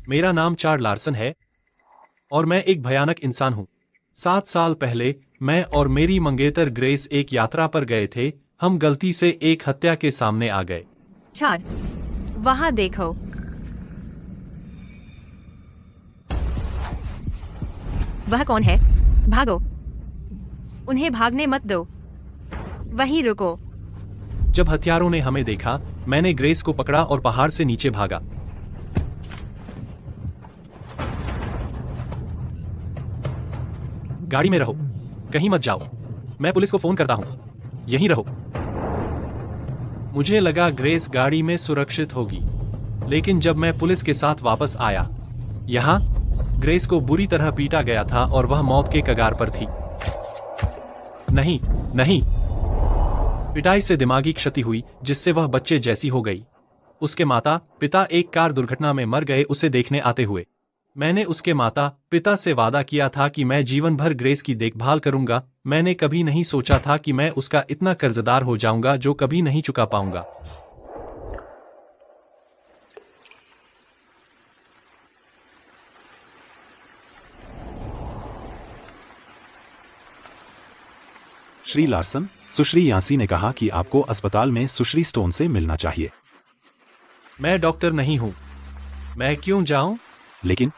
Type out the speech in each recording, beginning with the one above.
मेरा नाम Charles Larsen है और मैं एक भयानक इंसान हूँ। 7 साल पहले मैं और मेरी मंगेतर ग्रेस एक यात्रा पर गए थे। हम गलती से एक हत्या के सामने आ गए। चार्ल्स, वहाँ देखो। वह कौन है? भागो, उन्हें भागने मत दो, वहीं रुको। जब हत्यारों ने हमें देखा, मैंने ग्रेस को पकड़ा और पहाड़ से नीचे भागा। गाड़ी में रहो, कहीं मत जाओ। मैं पुलिस को फोन करता हूं, यहीं रहो। मुझे लगा ग्रेस गाड़ी में सुरक्षित होगी, लेकिन जब मैं पुलिस के साथ वापस आया, यहाँ ग्रेस को बुरी तरह पीटा गया था और वह मौत के कगार पर थी। नहीं, नहीं। पिटाई से दिमागी क्षति हुई जिससे वह बच्चे जैसी हो गई। उसके माता पिता एक कार दुर्घटना में मर गए उसे देखने आते हुए। मैंने उसके माता पिता से वादा किया था कि मैं जीवन भर ग्रेस की देखभाल करूंगा। मैंने कभी नहीं सोचा था कि मैं उसका इतना कर्जदार हो जाऊंगा जो कभी नहीं चुका पाऊंगा। श्री लार्सन, सुश्री यांसी ने कहा कि आपको अस्पताल में सुश्री स्टोन से मिलना चाहिए। मैं डॉक्टर नहीं हूं। मैं क्यों जाऊं? लेकिन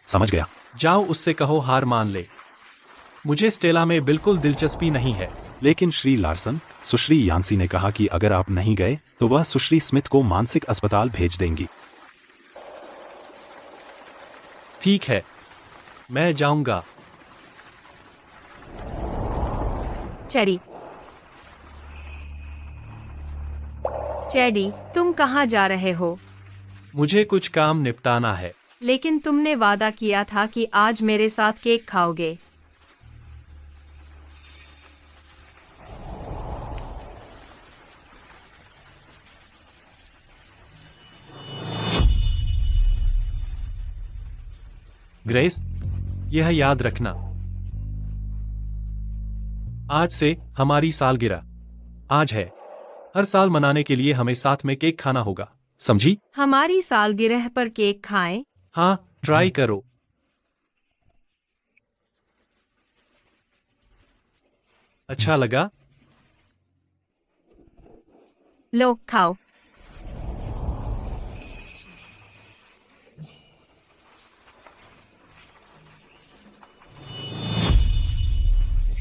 समझ गया। जाओ, उससे कहो हार मान ले। मुझे स्टेला में बिल्कुल दिलचस्पी नहीं है। लेकिन श्री लार्सन, सुश्री यांसी ने कहा कि अगर आप नहीं गए तो वह सुश्री स्मिथ को मानसिक अस्पताल भेज देंगी। ठीक है, मैं जाऊंगा। चैडी, तुम कहाँ जा रहे हो? मुझे कुछ काम निपटाना है। लेकिन तुमने वादा किया था कि आज मेरे साथ केक खाओगे। ग्रेस, यह याद रखना, आज से हमारी सालगिरह आज है। हर साल मनाने के लिए हमें साथ में केक खाना होगा, समझी? हमारी सालगिरह पर केक खाएं? हाँ, ट्राई करो। अच्छा लगा? लो, खाओ।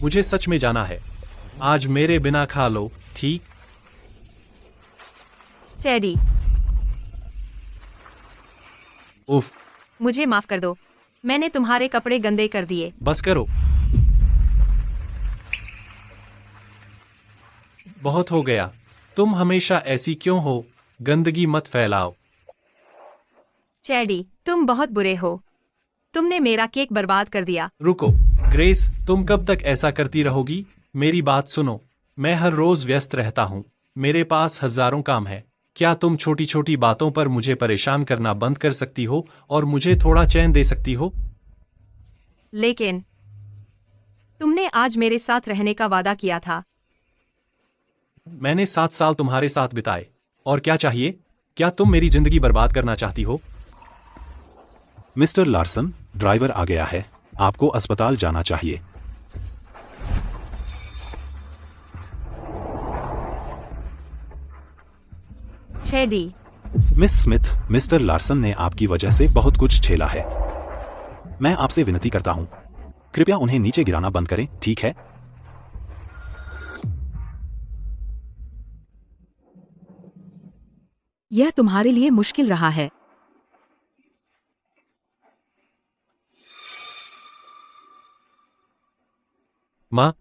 मुझे सच में जाना है। आज मेरे बिना खा लो, ठीक? चैडी, उफ, मुझे माफ कर दो। मैंने तुम्हारे कपड़े गंदे कर दिए। बस करो। बहुत हो गया। तुम हमेशा ऐसी क्यों हो? गंदगी मत फैलाओ। चैडी, तुम बहुत बुरे हो। तुमने मेरा केक बर्बाद कर दिया। रुको, ग्रेस, तुम कब तक ऐसा करती रहोगी? मेरी बात सुनो, मैं हर रोज व्यस्त रहता हूँ। मेरे पास हजारों काम है। क्या तुम छोटी छोटी बातों पर मुझे परेशान करना बंद कर सकती हो और मुझे थोड़ा चैन दे सकती हो? लेकिन तुमने आज मेरे साथ रहने का वादा किया था। मैंने 7 साल तुम्हारे साथ बिताए, और क्या चाहिए? क्या तुम मेरी जिंदगी बर्बाद करना चाहती हो? मिस्टर लार्सन, ड्राइवर आ गया है। आपको अस्पताल जाना चाहिए। चैडी, मिस स्मिथ, मिस्टर लार्सन ने आपकी वजह से बहुत कुछ झेला है। मैं आपसे विनती करता हूं, कृपया उन्हें नीचे गिराना बंद करें, ठीक है? यह तुम्हारे लिए मुश्किल रहा है। माँ,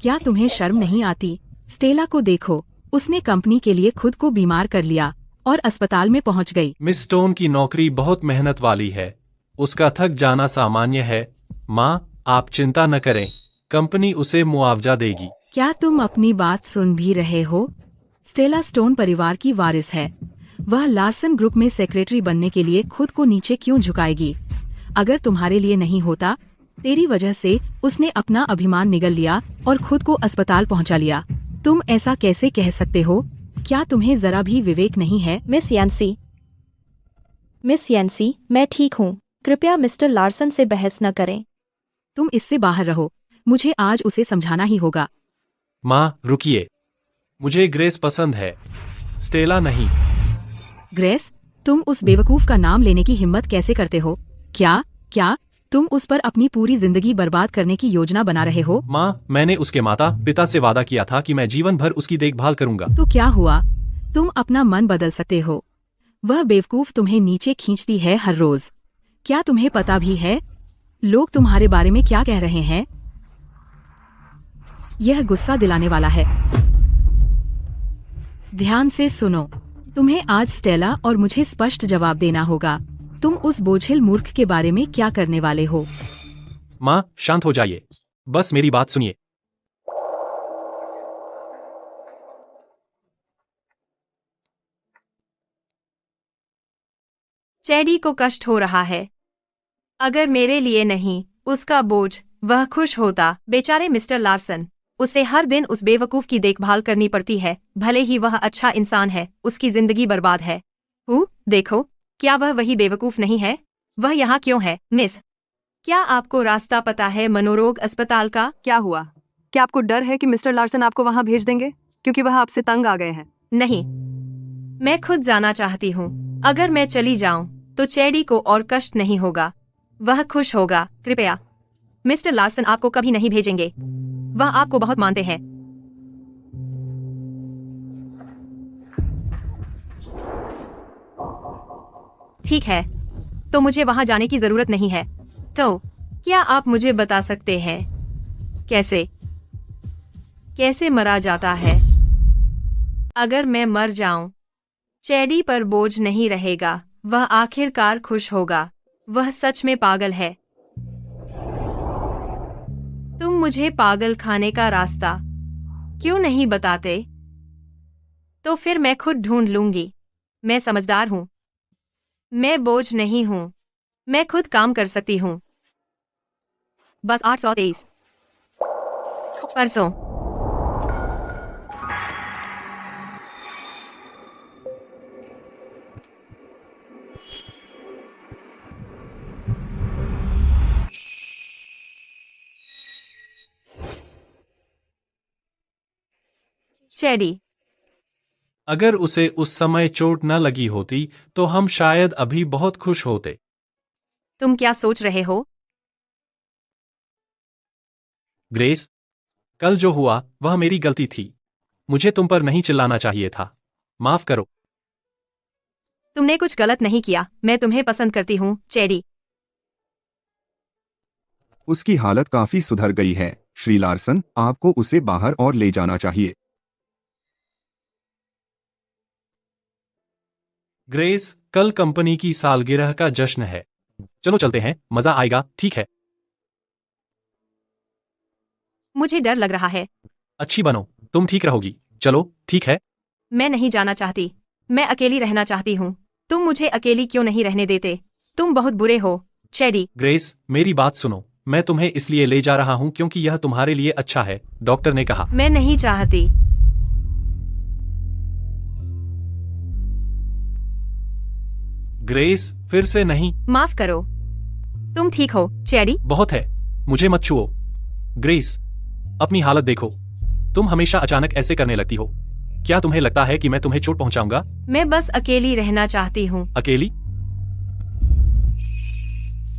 क्या तुम्हें शर्म नहीं आती? स्टेला को देखो, उसने कंपनी के लिए खुद को बीमार कर लिया और अस्पताल में पहुंच गई। मिस स्टोन की नौकरी बहुत मेहनत वाली है। उसका थक जाना सामान्य है। माँ, आप चिंता न करें, कंपनी उसे मुआवजा देगी। क्या तुम अपनी बात सुन भी रहे हो? स्टेला स्टोन परिवार की वारिस है। वह लार्सन ग्रुप में सेक्रेटरी बनने के लिए खुद को नीचे क्यों झुकाएगी? अगर तुम्हारे लिए नहीं होता, तेरी वजह से उसने अपना अभिमान निगल लिया और खुद को अस्पताल पहुंचा लिया। तुम ऐसा कैसे कह सकते हो? क्या तुम्हें जरा भी विवेक नहीं है? मिस यांसी, मिस यैंसी, मैं ठीक हूँ। कृपया मिस्टर लार्सन से बहस न करें। तुम इससे बाहर रहो, मुझे आज उसे समझाना ही होगा। माँ रुकिए, मुझे ग्रेस पसंद है, स्टेला नहीं। ग्रेस, तुम उस बेवकूफ का नाम लेने की हिम्मत कैसे करते हो? क्या क्या तुम उस पर अपनी पूरी जिंदगी बर्बाद करने की योजना बना रहे हो? माँ, मैंने उसके माता पिता से वादा किया था कि मैं जीवन भर उसकी देखभाल करूंगा। तो क्या हुआ? तुम अपना मन बदल सकते हो। वह बेवकूफ तुम्हें नीचे खींचती है हर रोज। क्या तुम्हें पता भी है लोग तुम्हारे बारे में क्या कह रहे हैं? यह गुस्सा दिलाने वाला है। ध्यान से सुनो, तुम्हें आज स्टेला और मुझे स्पष्ट जवाब देना होगा। तुम उस बोझिल मूर्ख के बारे में क्या करने वाले हो? माँ, शांत हो जाइए, बस मेरी बात सुनिए। चैडी को कष्ट हो रहा है। अगर मेरे लिए नहीं, उसका बोझ, वह खुश होता। बेचारे मिस्टर लार्सन, उसे हर दिन उस बेवकूफ की देखभाल करनी पड़ती है। भले ही वह अच्छा इंसान है, उसकी जिंदगी बर्बाद है। देखो, क्या वह वही बेवकूफ नहीं है? वह यहाँ क्यों है? मिस, क्या आपको रास्ता पता है मनोरोग अस्पताल का? क्या हुआ? क्या आपको डर है कि मिस्टर लार्सन आपको वहां भेज देंगे क्योंकि वह आपसे तंग आ गए हैं? नहीं, मैं खुद जाना चाहती हूँ। अगर मैं चली जाऊं तो चैडी को और कष्ट नहीं होगा, वह खुश होगा। कृपया, मिस्टर लार्सन आपको कभी नहीं भेजेंगे। वह आपको बहुत मानते हैं। ठीक है, तो मुझे वहां जाने की जरूरत नहीं है। तो क्या आप मुझे बता सकते हैं कैसे मरा जाता है? अगर मैं मर जाऊं, चैडी पर बोझ नहीं रहेगा, वह आखिरकार खुश होगा। वह सच में पागल है। तुम मुझे पागल खाने का रास्ता क्यों नहीं बताते? तो फिर मैं खुद ढूंढ लूंगी। मैं समझदार हूं, मैं बोझ नहीं हूं, मैं खुद काम कर सकती हूं। बस 823 परसों। चैडी, अगर उसे उस समय चोट न लगी होती तो हम शायद अभी बहुत खुश होते। तुम क्या सोच रहे हो? ग्रेस, कल जो हुआ वह मेरी गलती थी। मुझे तुम पर नहीं चिल्लाना चाहिए था। माफ करो। तुमने कुछ गलत नहीं किया। मैं तुम्हें पसंद करती हूँ, चैडी। उसकी हालत काफी सुधर गई है। श्री लार्सन, आपको उसे बाहर और ले जाना चाहिए। ग्रेस, कल कंपनी की सालगिरह का जश्न है। चलो चलते हैं, मजा आएगा, ठीक है? मुझे डर लग रहा है। अच्छी बनो, तुम ठीक रहोगी। चलो, ठीक है? मैं नहीं जाना चाहती। मैं अकेली रहना चाहती हूँ। तुम मुझे अकेली क्यों नहीं रहने देते? तुम बहुत बुरे हो, चैडी। ग्रेस, मेरी बात सुनो। मैं तुम्हें इसलिए ले जा रहा हूँ क्योंकि यह तुम्हारे लिए अच्छा है, डॉक्टर ने कहा। मैं नहीं चाहती। ग्रेस, फिर से नहीं। माफ करो। तुम ठीक हो, चैडी? बहुत है, मुझे मत छुओ। ग्रेस, अपनी हालत देखो। तुम हमेशा अचानक ऐसे करने लगती हो। क्या तुम्हें लगता है कि मैं तुम्हें चोट पहुंचाऊंगा? मैं बस अकेली रहना चाहती हूँ। अकेली?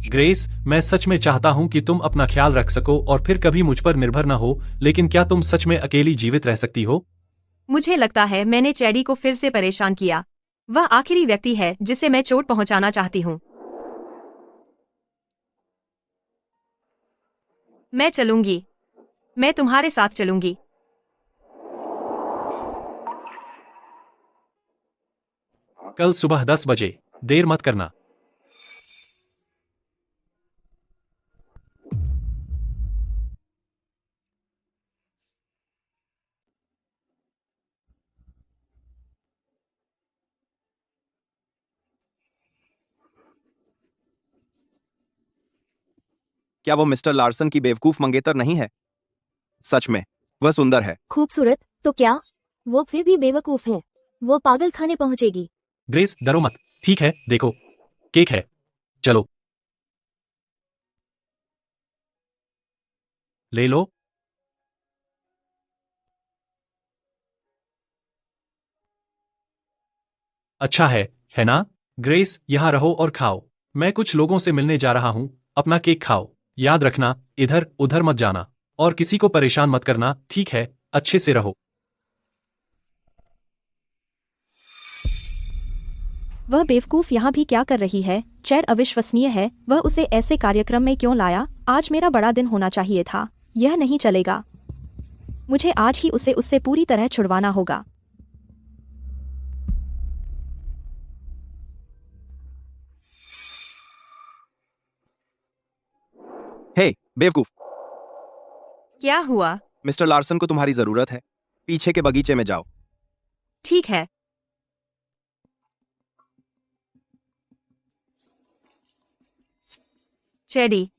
ग्रेस, मैं सच में चाहता हूं कि तुम अपना ख्याल रख सको और फिर कभी मुझ पर निर्भर न हो, लेकिन क्या तुम सच में अकेली जीवित रह सकती हो? मुझे लगता है मैंने चैडी को फिर से परेशान किया। वह आखिरी व्यक्ति है जिसे मैं चोट पहुंचाना चाहती हूँ। मैं चलूंगी। मैं तुम्हारे साथ चलूंगी। कल सुबह 10 बजे, देर मत करना। क्या वो मिस्टर लार्सन की बेवकूफ मंगेतर नहीं है? सच में, वह सुंदर है। खूबसूरत तो क्या, वो फिर भी बेवकूफ है। वो पागल खाने पहुंचेगी। ग्रेस, डरो मत, ठीक है? देखो, केक है। चलो ले लो। अच्छा है ना? ग्रेस, यहाँ रहो और खाओ। मैं कुछ लोगों से मिलने जा रहा हूँ। अपना केक खाओ। याद रखना, इधर उधर मत जाना और किसी को परेशान मत करना, ठीक है? अच्छे से रहो। वह बेवकूफ यहाँ भी क्या कर रही है? चैड अविश्वसनीय है, वह उसे ऐसे कार्यक्रम में क्यों लाया? आज मेरा बड़ा दिन होना चाहिए था। यह नहीं चलेगा। मुझे आज ही उसे उससे पूरी तरह छुड़वाना होगा। हे बेवकूफ, क्या हुआ? मिस्टर लार्सन को तुम्हारी जरूरत है। पीछे के बगीचे में जाओ। ठीक है। चैडी,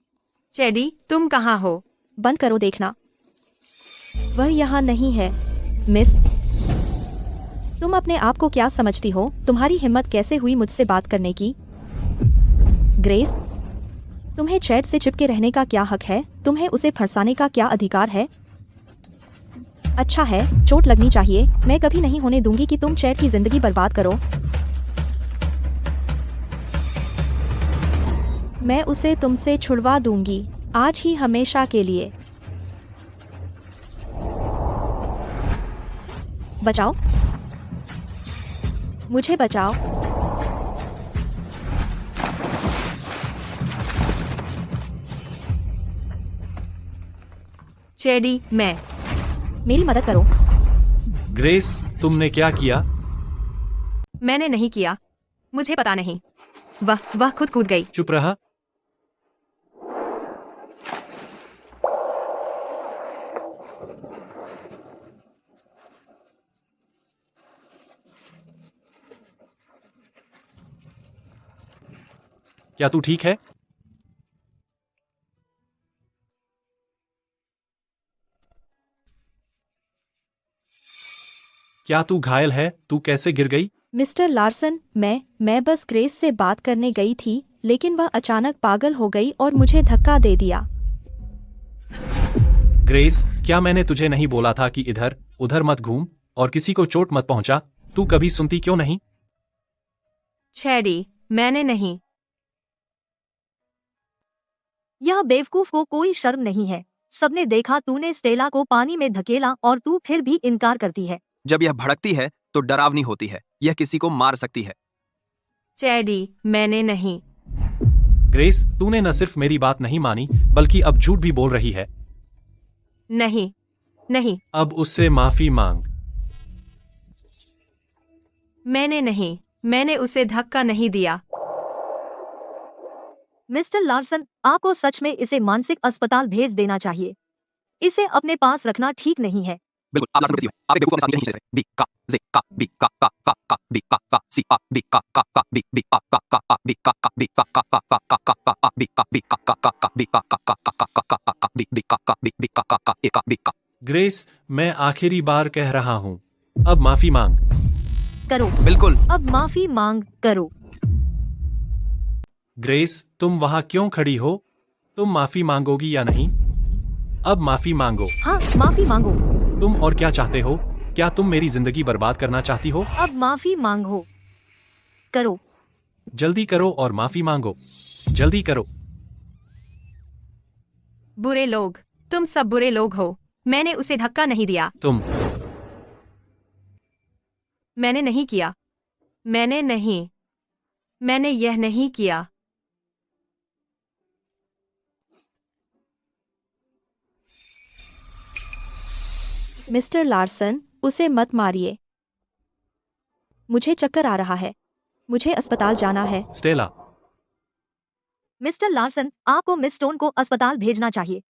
चैडी, तुम कहाँ हो? बंद करो देखना। वह यहाँ नहीं है। मिस, तुम अपने आप को क्या समझती हो? तुम्हारी हिम्मत कैसे हुई मुझसे बात करने की? ग्रेस, तुम्हें चैड से चिपके रहने का क्या हक है? तुम्हें उसे फंसाने का क्या अधिकार है? अच्छा है, चोट लगनी चाहिए। मैं कभी नहीं होने दूंगी कि तुम चैड की जिंदगी बर्बाद करो। मैं उसे तुमसे छुड़वा दूंगी, आज ही हमेशा के लिए। बचाओ, मुझे बचाओ। चैडी, मैं। मेरी मदद करो। ग्रेस, तुमने क्या किया? मैंने नहीं किया। मुझे पता नहीं। वह खुद कूद गई। चुप रहा। क्या तू ठीक है? क्या तू घायल है? तू कैसे गिर गई? मिस्टर लार्सन, मैं बस ग्रेस से बात करने गई थी, लेकिन वह अचानक पागल हो गई और मुझे धक्का दे दिया। ग्रेस, क्या मैंने तुझे नहीं बोला था कि इधर उधर मत घूम और किसी को चोट मत पहुंचा? तू कभी सुनती क्यों नहीं? चैडी, मैंने नहीं। यह बेवकूफ को कोई शर्म नहीं है। सबने देखा तूने स्टेला को पानी में धकेला और तू फिर भी इनकार करती है। जब यह भड़कती है तो डरावनी होती है। यह किसी को मार सकती है। चैडी, मैंने नहीं। ग्रेस, तूने न सिर्फ मेरी बात नहीं मानी, बल्कि अब झूठ भी बोल रही है। नहीं, नहीं, अब उससे माफी मांग। मैंने नहीं। मैंने उसे धक्का नहीं दिया। मिस्टर लार्सन, आपको सच में इसे मानसिक अस्पताल भेज देना चाहिए। इसे अपने पास रखना ठीक नहीं है। बिल्कुल, आप लार्सन व्यक्ति हो। आप एक बेवकूफ अपने साथ नहीं रह सकते। बी का जे का बी का बी का सी आ बी का बी बी आ बी का बी का बी का बी का बी का बी बी का बी बी का एक बी का। ग्रेस, मैं आखिरी बार कह रहा हूँ, अब माफी मांग। करो। बिल्कुल। अब माफी मांग करो। ग्रेस, तुम वहां क्यों खड़ी हो? तुम माफी मांगोगी या नहीं? अब माफी मांगो। हाँ, माफी मांगो। तुम और क्या चाहते हो? क्या तुम मेरी जिंदगी बर्बाद करना चाहती हो? अब माफी मांगो। करो। जल्दी करो और माफी मांगो। जल्दी करो। बुरे लोग, तुम सब बुरे लोग हो। मैंने उसे धक्का नहीं दिया। मैंने नहीं किया। मैंने नहीं। मैंने यह नहीं किया। मिस्टर लार्सन, उसे मत मारिए। मुझे चक्कर आ रहा है। मुझे अस्पताल जाना है। स्टेला, मिस्टर लार्सन, आपको मिस स्टोन को अस्पताल भेजना चाहिए।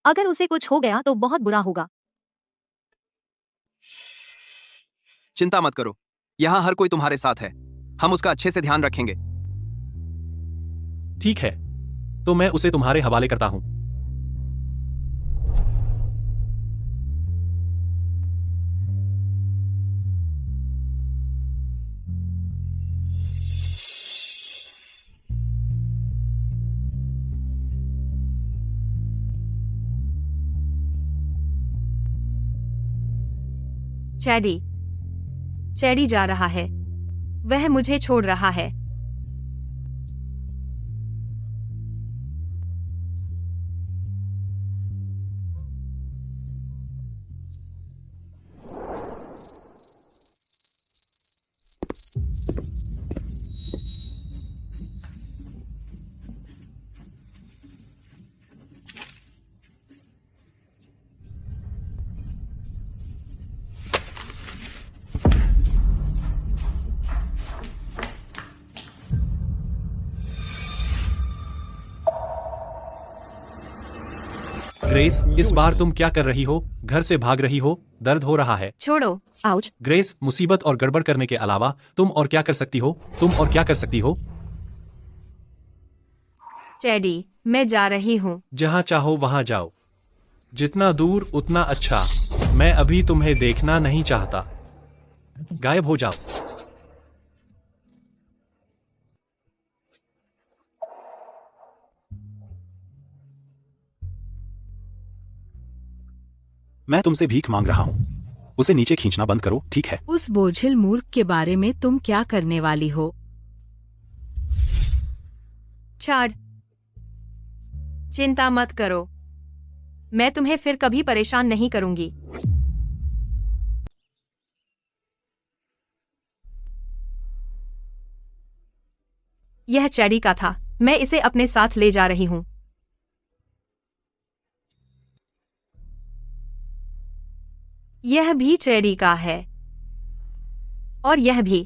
अगर उसे कुछ हो गया तो बहुत बुरा होगा। चिंता मत करो, यहाँ हर कोई तुम्हारे साथ है। हम उसका अच्छे से ध्यान रखेंगे। ठीक है, तो मैं उसे तुम्हारे हवाले करता हूँ। चैडी चैडी जा रहा है। वह मुझे छोड़ रहा है। ग्रेस, इस बार तुम क्या कर रही हो? घर से भाग रही हो? दर्द हो रहा है। छोड़ो। आउच। ग्रेस, मुसीबत और गड़बड़ करने के अलावा तुम और क्या कर सकती हो? तुम और क्या कर सकती हो? चैडी, मैं जा रही हूँ। जहाँ चाहो वहाँ जाओ। जितना दूर उतना अच्छा। मैं अभी तुम्हें देखना नहीं चाहता। गायब हो जाओ। मैं तुमसे भीख मांग रहा हूँ। उसे नीचे खींचना बंद करो, ठीक है? उस बोझिल मूर्ख के बारे में तुम क्या करने वाली हो? छाड़। चिंता मत करो। मैं तुम्हें फिर कभी परेशान नहीं करूंगी। यह चैडी का था। मैं इसे अपने साथ ले जा रही हूँ। यह भी चैडी का है। और यह भी।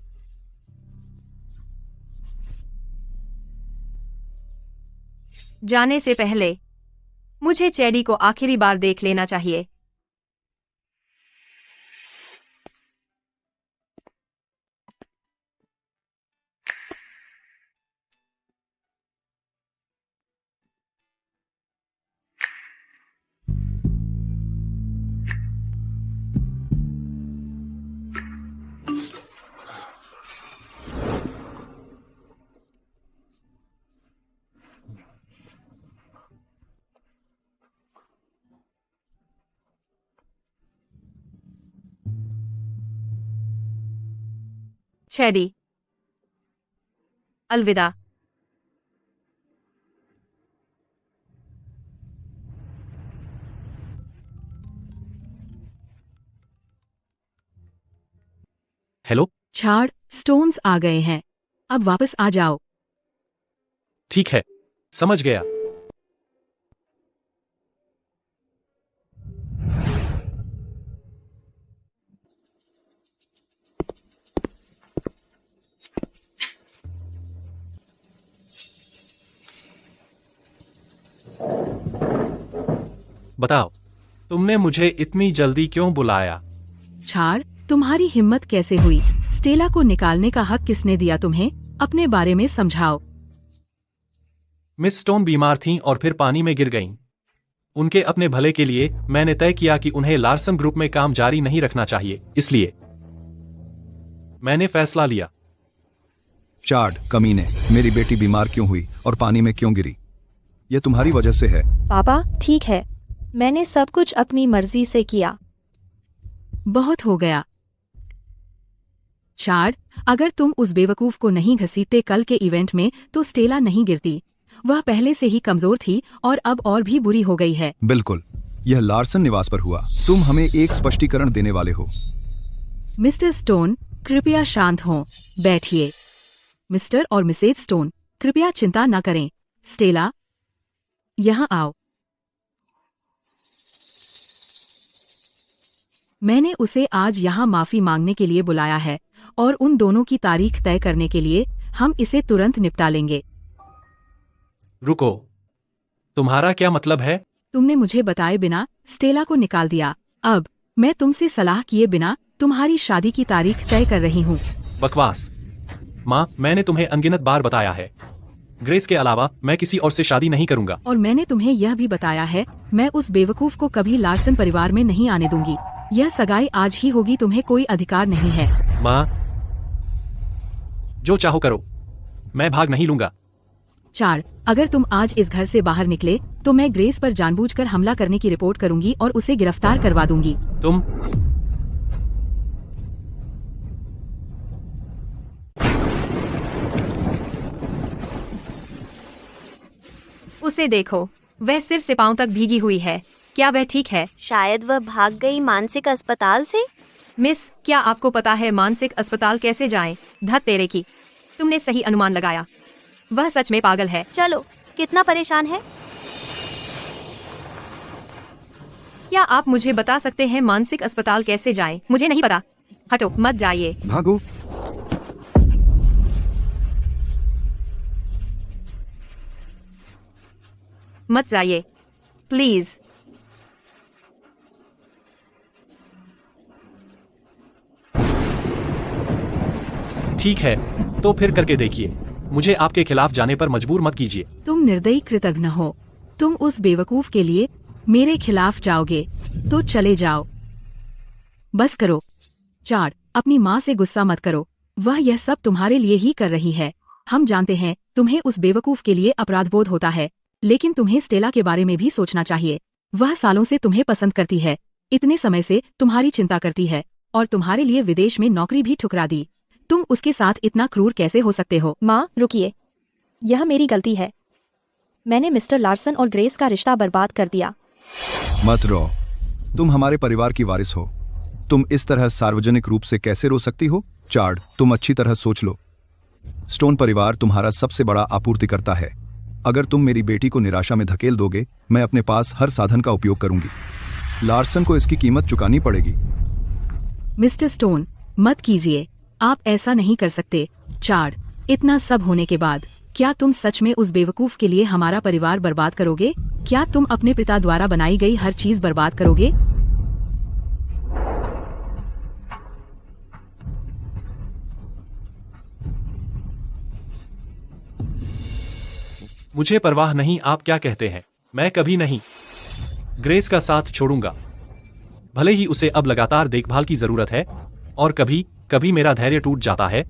जाने से पहले मुझे चैडी को आखिरी बार देख लेना चाहिए। चैडी, अलविदा। हेलो। छाड़, स्टोन्स आ गए हैं। अब वापस आ जाओ। ठीक है, समझ गया। बताओ, तुमने मुझे इतनी जल्दी क्यों बुलाया? छाड़, तुम्हारी हिम्मत कैसे हुई? स्टेला को निकालने का हक किसने दिया तुम्हें? अपने बारे में समझाओ। मिस स्टोन बीमार थीं और फिर पानी में गिर गईं। उनके अपने भले के लिए मैंने तय किया कि उन्हें लार्सन ग्रुप में काम जारी नहीं रखना चाहिए, इसलिए मैंने फैसला लिया। चार्ड, कमीने, मेरी बेटी बीमार क्यों हुई और पानी में क्यों गिरी? यह तुम्हारी वजह से है। पापा, ठीक है। मैंने सब कुछ अपनी मर्जी से किया। बहुत हो गया। चार्ड, अगर तुम उस बेवकूफ को नहीं घसीटते कल के इवेंट में तो स्टेला नहीं गिरती। वह पहले से ही कमजोर थी और अब और भी बुरी हो गई है। बिल्कुल, यह लार्सन निवास पर हुआ। तुम हमें एक स्पष्टीकरण देने वाले हो। मिस्टर स्टोन, कृपया शांत हों। बैठिए। मिस्टर और मिसेज स्टोन, कृपया चिंता न करें। स्टेला, यहाँ आओ। मैंने उसे आज यहाँ माफी मांगने के लिए बुलाया है और उन दोनों की तारीख तय करने के लिए हम इसे तुरंत निपटा लेंगे। रुको, तुम्हारा क्या मतलब है? तुमने मुझे बताए बिना स्टेला को निकाल दिया। अब मैं तुमसे सलाह किए बिना तुम्हारी शादी की तारीख तय कर रही हूँ। बकवास। माँ, मैंने तुम्हें अनगिनत बार बताया है, ग्रेस के अलावा मैं किसी और से शादी नहीं करूंगा। और मैंने तुम्हें यह भी बताया है, मैं उस बेवकूफ को कभी लार्सन परिवार में नहीं आने दूंगी। यह सगाई आज ही होगी, तुम्हें कोई अधिकार नहीं है। माँ, जो चाहो करो, मैं भाग नहीं लूंगा। चार, अगर तुम आज इस घर से बाहर निकले तो मैं ग्रेस पर जानबूझकर हमला करने की रिपोर्ट करूंगी और उसे गिरफ्तार करवा दूंगी। उसे देखो, वह सिर से पांव तक भीगी हुई है। क्या वह ठीक है? शायद वह भाग गई मानसिक अस्पताल से। मिस, क्या आपको पता है मानसिक अस्पताल कैसे जाएं? धत तेरे की, तुमने सही अनुमान लगाया। वह सच में पागल है। चलो, कितना परेशान है? क्या आप मुझे बता सकते हैं मानसिक अस्पताल कैसे जाएं? मुझे नहीं पता। हटो, मत जाइए। भागो। मत जाइए, प्लीज। ठीक है, तो फिर करके देखिए। मुझे आपके खिलाफ जाने पर मजबूर मत कीजिए। तुम निर्दयी कृतघ्न हो। तुम उस बेवकूफ के लिए मेरे खिलाफ जाओगे, तो चले जाओ। बस करो। चार्ड, अपनी माँ से गुस्सा मत करो। वह यह सब तुम्हारे लिए ही कर रही है। हम जानते हैं तुम्हें उस बेवकूफ के लिए अपराधबोध होता है, लेकिन तुम्हें स्टेला के बारे में भी सोचना चाहिए। वह सालों से तुम्हें पसंद करती है, इतने समय से तुम्हारी चिंता करती है, और तुम्हारे लिए विदेश में नौकरी भी ठुकरा दी। तुम उसके साथ इतना क्रूर कैसे हो सकते हो? माँ, रुकिए। यह मेरी गलती है। मैंने मिस्टर लार्सन और ग्रेस का रिश्ता बर्बाद कर दिया। मत रो। तुम हमारे परिवार की वारिस हो। तुम इस तरह सार्वजनिक रूप से कैसे रो सकती हो? चार्ड, तुम अच्छी तरह सोच लो। स्टोन परिवार तुम्हारा सबसे बड़ा आपूर्तिकर्ता है। अगर तुम मेरी बेटी को निराशा में धकेल दोगे, मैं अपने पास हर साधन का उपयोग करूंगी। लार्सन को इसकी कीमत चुकानी पड़ेगी। मिस्टर स्टोन, मत कीजिए। आप ऐसा नहीं कर सकते। चार्ड, इतना सब होने के बाद क्या तुम सच में उस बेवकूफ के लिए हमारा परिवार बर्बाद करोगे? क्या तुम अपने पिता द्वारा बनाई गई हर चीज बर्बाद करोगे? मुझे परवाह नहीं आप क्या कहते हैं। मैं कभी नहीं ग्रेस का साथ छोड़ूंगा, भले ही उसे अब लगातार देखभाल की जरूरत है, और कभी कभी मेरा धैर्य टूट जाता है।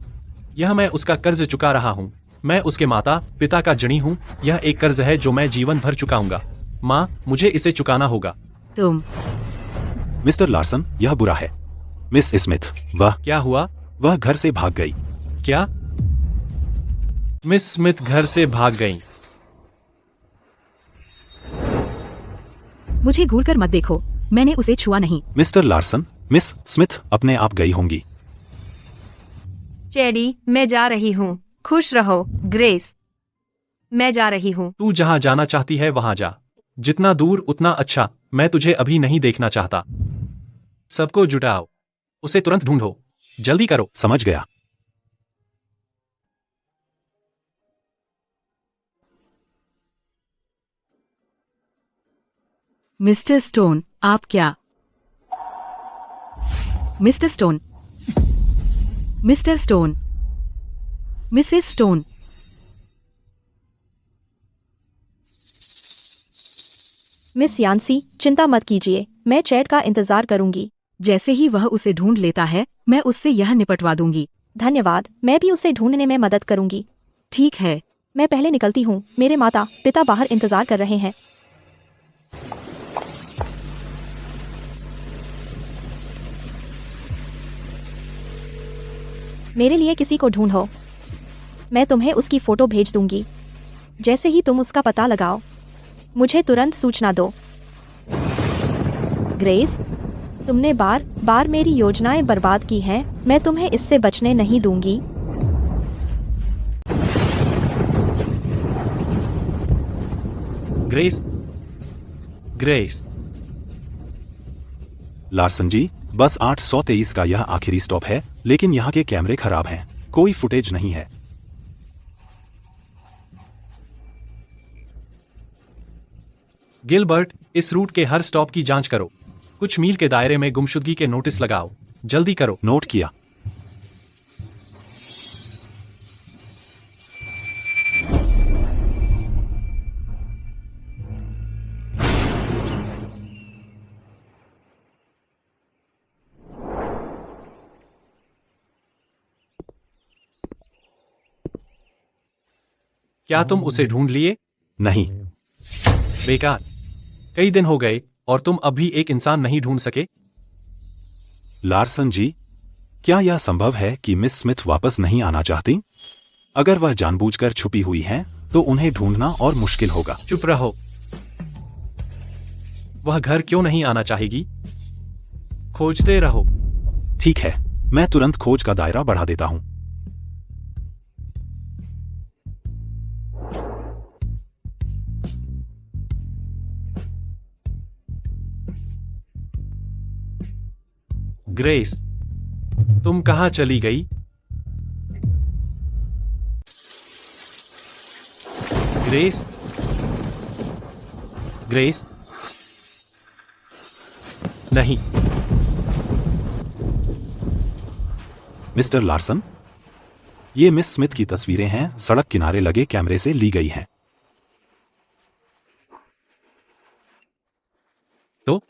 यह मैं उसका कर्ज चुका रहा हूँ। मैं उसके माता पिता का ऋणी हूँ। यह एक कर्ज है जो मैं जीवन भर चुकाऊंगा। माँ, मुझे इसे चुकाना होगा। तुम मिस्टर लार्सन, यह बुरा है। मिस स्मिथ, वह क्या हुआ? वह घर से भाग गई। क्या? मिस स्मिथ घर से भाग गई? मुझे घूरकर मत देखो, मैंने उसे छुआ नहीं। मिस्टर लार्सन, मिस स्मिथ अपने आप गई होंगी। चैडी, मैं जा रही हूँ। खुश रहो, ग्रेस। मैं जा रही हूँ। तू जहाँ जाना चाहती है वहां जा। जितना दूर उतना अच्छा। मैं तुझे अभी नहीं देखना चाहता। सबको जुटाओ, उसे तुरंत ढूंढो, जल्दी करो। समझ गया। मिस्टर स्टोन, आप क्या? Mister Stone, mister Stone, missus Stone. Miss Yancey, चिंता मत कीजिए, मैं चैट का इंतजार करूंगी। जैसे ही वह उसे ढूंढ लेता है, मैं उससे यह निपटवा दूंगी। धन्यवाद, मैं भी उसे ढूंढने में मदद करूंगी। ठीक है। मैं पहले निकलती हूँ। मेरे माता पिता बाहर इंतजार कर रहे हैं। मेरे लिए किसी को ढूंढो। मैं तुम्हें उसकी फोटो भेज दूंगी। जैसे ही तुम उसका पता लगाओ, मुझे तुरंत सूचना दो। ग्रेस, तुमने बार बार मेरी योजनाएं बर्बाद की हैं। मैं तुम्हें इससे बचने नहीं दूंगी। Grace, grace. लार्सन जी, बस 823 का यह आखिरी स्टॉप है, लेकिन यहाँ के कैमरे खराब हैं। कोई फुटेज नहीं है। गिलबर्ट, इस रूट के हर स्टॉप की जांच करो। कुछ मील के दायरे में गुमशुदगी के नोटिस लगाओ। जल्दी करो। नोट किया। क्या तुम उसे ढूंढ लिए? नहीं। बेकार। कई दिन हो गए और तुम अब भी एक इंसान नहीं ढूंढ सके। लार्सन जी, क्या यह संभव है कि मिस स्मिथ वापस नहीं आना चाहती? अगर वह जानबूझकर छुपी हुई हैं, तो उन्हें ढूंढना और मुश्किल होगा। चुप रहो। वह घर क्यों नहीं आना चाहेगी? खोजते रहो। ठीक है, मैं तुरंत खोज का दायरा बढ़ा देता हूँ। ग्रेस, तुम कहाँ चली गई? ग्रेस? ग्रेस? नहीं। मिस्टर लार्सन, ये मिस स्मिथ की तस्वीरें हैं, सड़क किनारे लगे कैमरे से ली गई हैं। तो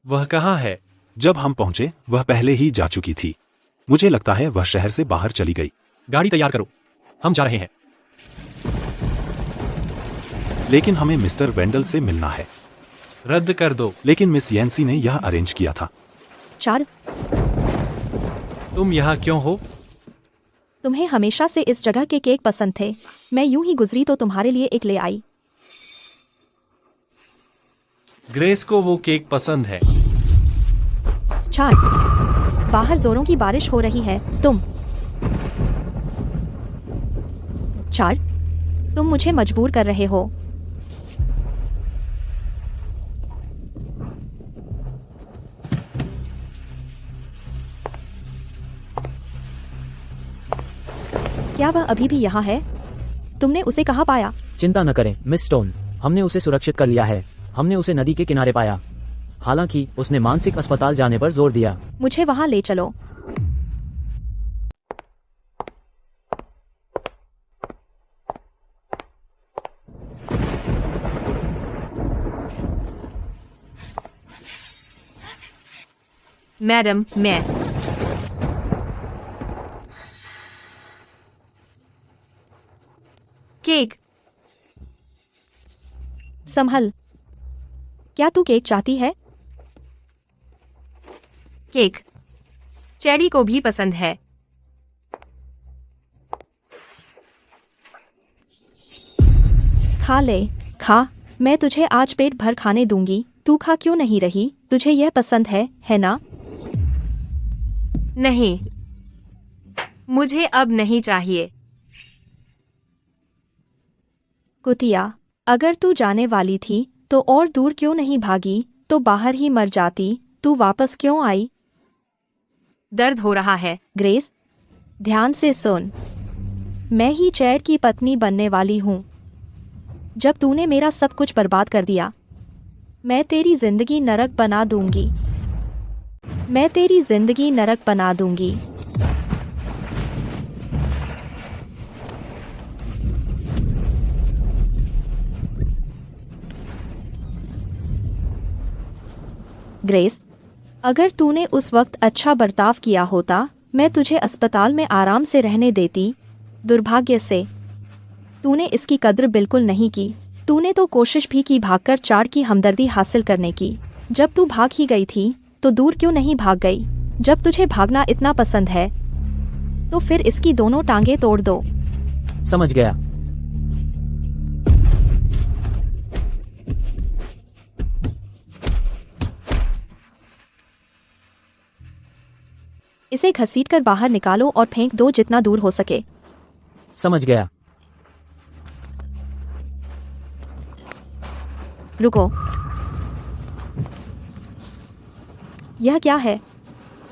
वह कहाँ है? जब हम पहुंचे वह पहले ही जा चुकी थी। मुझे लगता है वह शहर से बाहर चली गई। गाड़ी तैयार करो, हम जा रहे हैं। लेकिन हमें मिस्टर वेंडल से मिलना है। रद्द कर दो। लेकिन मिस यैंसी ने यह अरेंज किया था। चार्ड, तुम यहाँ क्यों हो? तुम्हें हमेशा से इस जगह के केक पसंद थे। मैं यूं ही गुजरी तो तुम्हारे लिए एक ले आई। ग्रेस को वो केक पसंद है। चार्ड, बाहर जोरों की बारिश हो रही है। चार्ड, तुम मुझे मजबूर कर रहे हो। क्या वह अभी भी यहाँ है? तुमने उसे कहाँ पाया? चिंता न करें मिस स्टोन, हमने उसे सुरक्षित कर लिया है। हमने उसे नदी के किनारे पाया। हालांकि उसने मानसिक अस्पताल जाने पर जोर दिया। मुझे वहाँ ले चलो। मैडम, मैं केक। संभल, क्या तू केक चाहती है? केक चेरी को भी पसंद है। खा ले, खा। मैं तुझे आज पेट भर खाने दूंगी। तू खा क्यों नहीं रही? तुझे यह पसंद है ना? नहीं, मुझे अब नहीं चाहिए। कुतिया, अगर तू जाने वाली थी तो और दूर क्यों नहीं भागी? तो बाहर ही मर जाती। तू वापस क्यों आई? दर्द हो रहा है। ग्रेस, ध्यान से सुन। मैं ही चैड की पत्नी बनने वाली हूँ। जब तूने मेरा सब कुछ बर्बाद कर दिया, मैं तेरी जिंदगी नरक बना दूंगी। मैं तेरी जिंदगी नरक बना दूंगी। ग्रेस, अगर तूने उस वक्त अच्छा बर्ताव किया होता, मैं तुझे अस्पताल में आराम से रहने देती। दुर्भाग्य से तूने इसकी कद्र बिल्कुल नहीं की। तूने तो कोशिश भी की भागकर चार्ड की हमदर्दी हासिल करने की। जब तू भाग ही गई थी तो दूर क्यों नहीं भाग गई? जब तुझे भागना इतना पसंद है तो फिर इसकी दोनों टांगे तोड़ दो। समझ गया। इसे घसीटकर बाहर निकालो और फेंक दो जितना दूर हो सके। समझ गया। रुको, यह क्या है?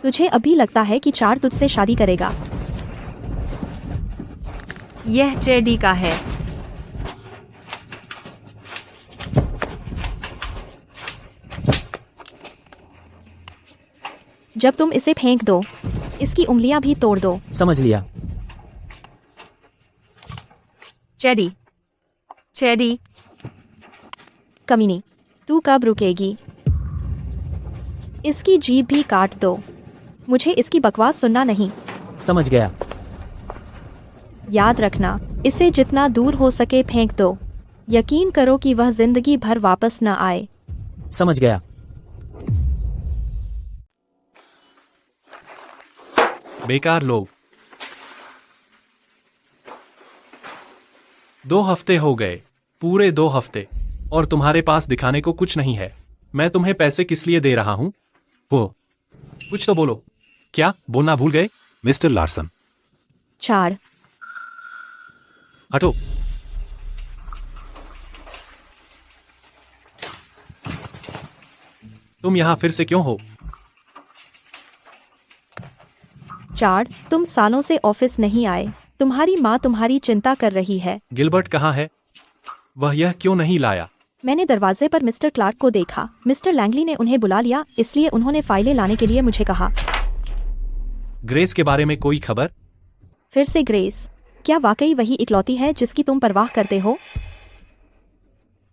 तुझे अभी लगता है कि चार्ड तुझसे शादी करेगा? यह चेडी का है। जब तुम इसे फेंक दो, इसकी उंगलियां भी तोड़ दो। समझ लिया। चेडी, चेडी। कमीनी, तू कब रुकेगी? इसकी जीभ भी काट दो। मुझे इसकी बकवास सुनना नहीं। समझ गया। याद रखना, इसे जितना दूर हो सके फेंक दो। यकीन करो कि वह जिंदगी भर वापस न आए। समझ गया। बेकार लोग। 2 हफ्ते हो गए, पूरे 2 हफ्ते, और तुम्हारे पास दिखाने को कुछ नहीं है। मैं तुम्हें पैसे किस लिए दे रहा हूं? वो कुछ तो बोलो। क्या बोलना भूल गए? मिस्टर लार्सन, 4, हटो। तुम यहां फिर से क्यों हो? 4, तुम सालों से ऑफिस नहीं आए। तुम्हारी माँ तुम्हारी चिंता कर रही है। गिलबर्ट कहाँ है? वह यह क्यों नहीं लाया? मैंने दरवाजे पर मिस्टर क्लार्क को देखा। मिस्टर लैंगली ने उन्हें बुला लिया, इसलिए उन्होंने फाइलें लाने के लिए मुझे कहा। ग्रेस के बारे में कोई खबर? फिर से ग्रेस? क्या वाकई वही इकलौती है जिसकी तुम परवाह करते हो?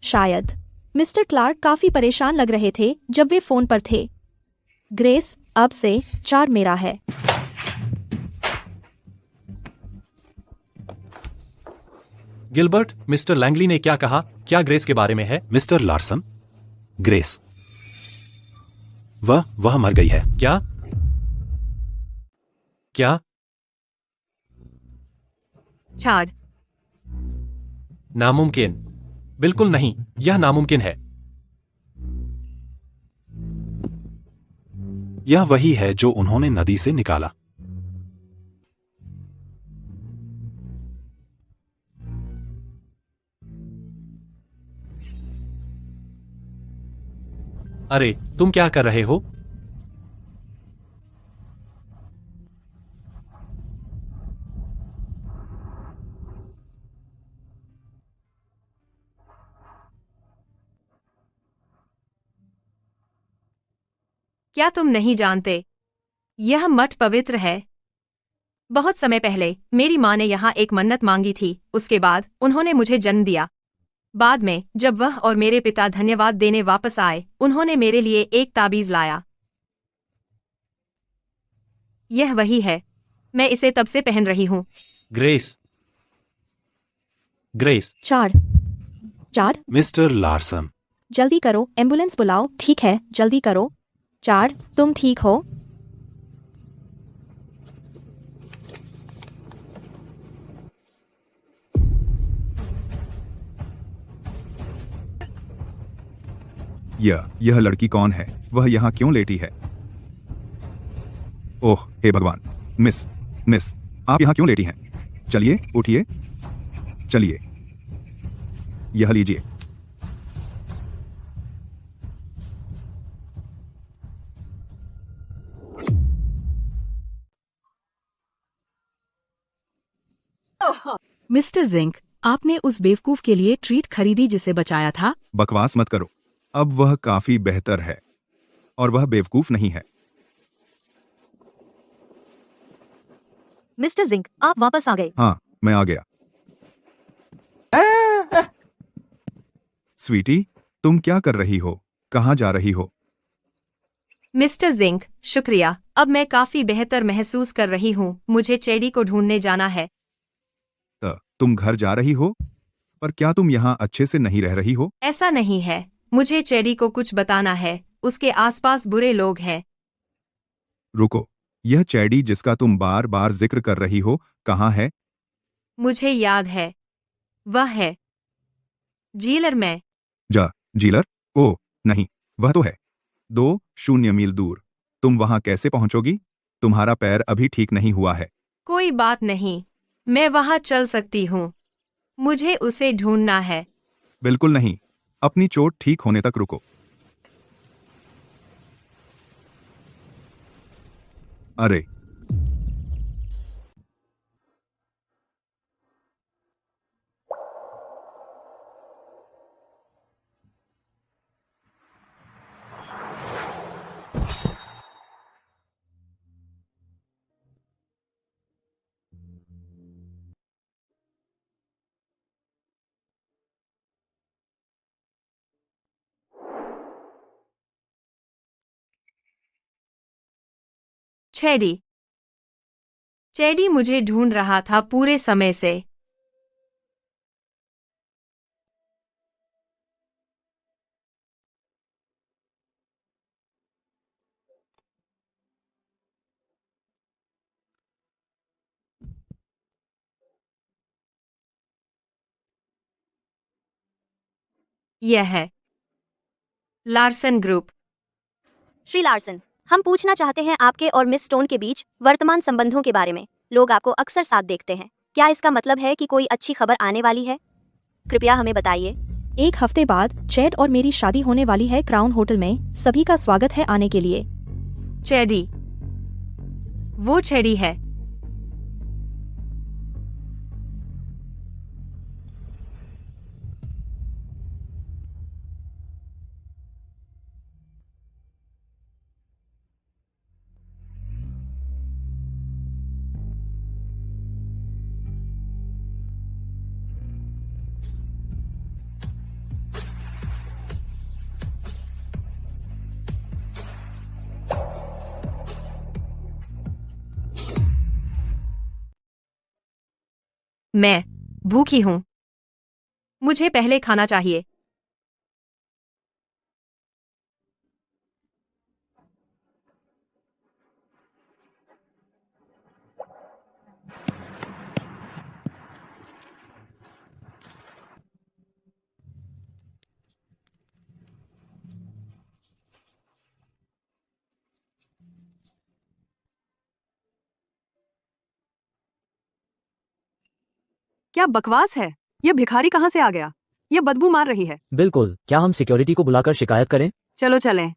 शायद। मिस्टर क्लार्क काफी परेशान लग रहे थे जब वे फोन पर थे। ग्रेस, अब से 4 मेरा है। गिलबर्ट, मिस्टर लैंगली ने क्या कहा? क्या ग्रेस के बारे में है? मिस्टर लार्सन, ग्रेस, वह मर गई है। क्या? क्या? 4, नामुमकिन। बिल्कुल नहीं, यह नामुमकिन है। यह वही है जो उन्होंने नदी से निकाला। अरे, तुम क्या कर रहे हो? क्या तुम नहीं जानते? यह मठ पवित्र है। बहुत समय पहले मेरी माँ ने यहाँ एक मन्नत मांगी थी। उसके बाद उन्होंने मुझे जन्म दिया। बाद में जब वह और मेरे पिता धन्यवाद देने वापस आए, उन्होंने मेरे लिए एक ताबीज लाया। यह वही है। मैं इसे तब से पहन रही हूँ। Grace, grace. 4, मिस्टर लार्सन, जल्दी करो, एम्बुलेंस बुलाओ। ठीक है, जल्दी करो। 4, तुम ठीक हो? यह लड़की कौन है? वह यहाँ क्यों लेटी है? ओह हे भगवान! मिस, आप यहाँ क्यों लेटी हैं? चलिए, उठिए। चलिए, यह लीजिए। मिस्टर जिंक, आपने उस बेवकूफ के लिए ट्रीट खरीदी जिसे बचाया था? बकवास मत करो। अब वह काफी बेहतर है और वह बेवकूफ नहीं है। मिस्टर जिंक, आप वापस आ गए। हाँ, मैं आ गया। स्वीटी, तुम क्या कर रही हो? कहाँ जा रही हो? मिस्टर जिंक, शुक्रिया। अब मैं काफी बेहतर महसूस कर रही हूँ। मुझे चेडी को ढूंढने जाना है। तुम घर जा रही हो? पर क्या तुम यहाँ अच्छे से नहीं रह रही हो? ऐसा नहीं है। मुझे चेडी को कुछ बताना है। उसके आसपास बुरे लोग हैं। रुको, यह चैडी जिसका तुम बार बार जिक्र कर रही हो, कहाँ है? मुझे याद है। वह है जीलर में। जीलर? ओह नहीं, वह तो है 2 मील दूर। तुम वहां कैसे पहुंचोगी? तुम्हारा पैर अभी ठीक नहीं हुआ है। कोई बात नहीं, मैं वहां चल सकती हूँ। मुझे उसे ढूंढना है। बिल्कुल नहीं, अपनी चोट ठीक होने तक रुको। अरे, चेडी। चेडी मुझे ढूंढ रहा था पूरे समय से। यह है लार्सन ग्रुप। श्री लार्सन, हम पूछना चाहते हैं आपके और मिस स्टोन के बीच वर्तमान संबंधों के बारे में। लोग आपको अक्सर साथ देखते हैं, क्या इसका मतलब है कि कोई अच्छी खबर आने वाली है? कृपया हमें बताइए। 1 हफ्ते बाद चैड और मेरी शादी होने वाली है क्राउन होटल में। सभी का स्वागत है आने के लिए। चैडी, वो चैडी है। मैं भूखी हूं, मुझे पहले खाना चाहिए। क्या बकवास है? यह भिखारी कहाँ से आ गया? यह बदबू मार रही है। बिल्कुल, क्या हम सिक्योरिटी को बुलाकर शिकायत करें? चलो चलें।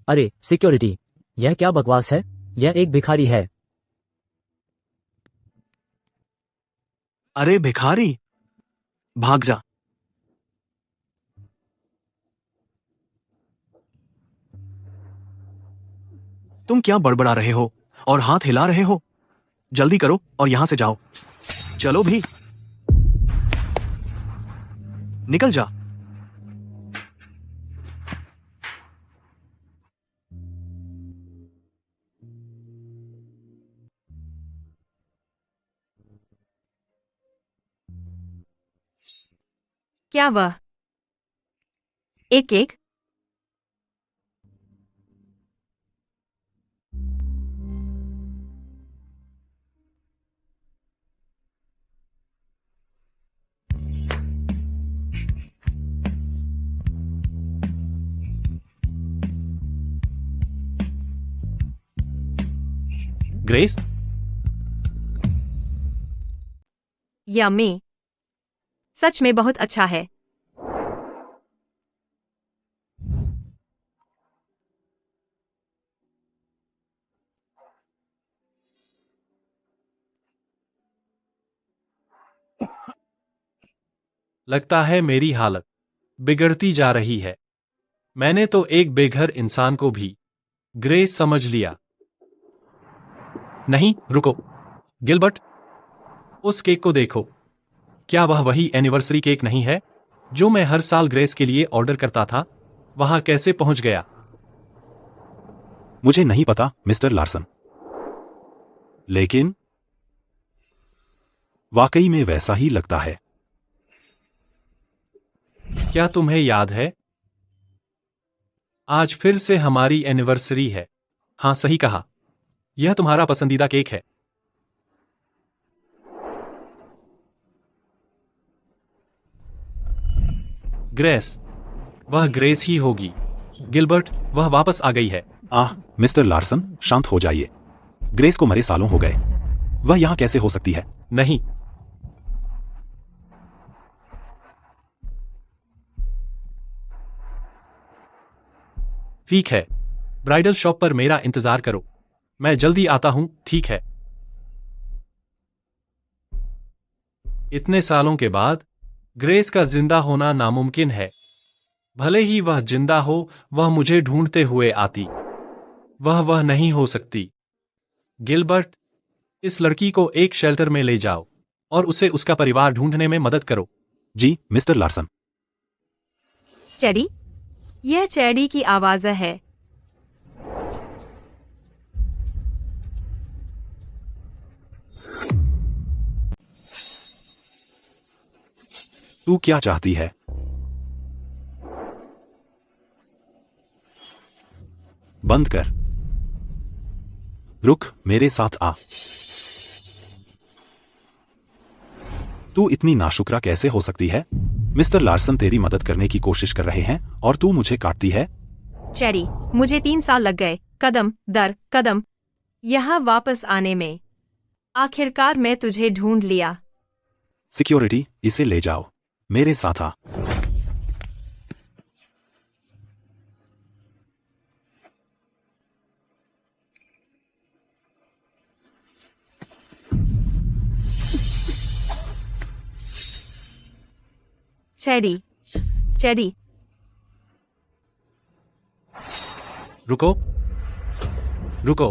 अरे सिक्योरिटी, यह क्या बकवास है? यह एक भिखारी है। अरे भिखारी, भाग जा। तुम क्या बड़बड़ा रहे हो और हाथ हिला रहे हो? जल्दी करो और यहां से जाओ। चलो भी, निकल जा। क्या वह एक केक? ग्रेस, यम्मी, सच में बहुत अच्छा है। लगता है मेरी हालत बिगड़ती जा रही है। मैंने तो एक बेघर इंसान को भी ग्रेस समझ लिया। नहीं, रुको गिलबर्ट, उस केक को देखो। क्या वह वही एनिवर्सरी केक नहीं है जो मैं हर साल ग्रेस के लिए ऑर्डर करता था? वहां कैसे पहुंच गया? मुझे नहीं पता मिस्टर लार्सन, लेकिन वाकई में वैसा ही लगता है। क्या तुम्हें याद है? आज फिर से हमारी एनिवर्सरी है। हाँ, सही कहा। यह तुम्हारा पसंदीदा केक है। ग्रेस, वह ग्रेस ही होगी। गिलबर्ट, वह वापस आ गई है। मिस्टर लार्सन, शांत हो जाइए। ग्रेस को मरे सालों हो गए, वह यहां कैसे हो सकती है? नहीं, ठीक है, ब्राइडल शॉप पर मेरा इंतजार करो। मैं जल्दी आता हूं, ठीक है? इतने सालों के बाद ग्रेस का जिंदा होना नामुमकिन है। भले ही वह जिंदा हो, वह मुझे ढूंढते हुए आती। वह नहीं हो सकती। गिलबर्ट, इस लड़की को एक शेल्टर में ले जाओ और उसे उसका परिवार ढूंढने में मदद करो। जी मिस्टर लार्सन। चैडी, यह चैडी की आवाज है। तू क्या चाहती है? बंद कर। रुक, मेरे साथ आ। तू इतनी नाशुक्रा कैसे हो सकती है? मिस्टर लार्सन तेरी मदद करने की कोशिश कर रहे हैं और तू मुझे काटती है। चेरी, मुझे 3 साल लग गए, कदम दर कदम यहाँ वापस आने में। आखिरकार मैं तुझे ढूंढ लिया। सिक्योरिटी, इसे ले जाओ। मेरे साथ आ। चेरी, चेरी, रुको, रुको।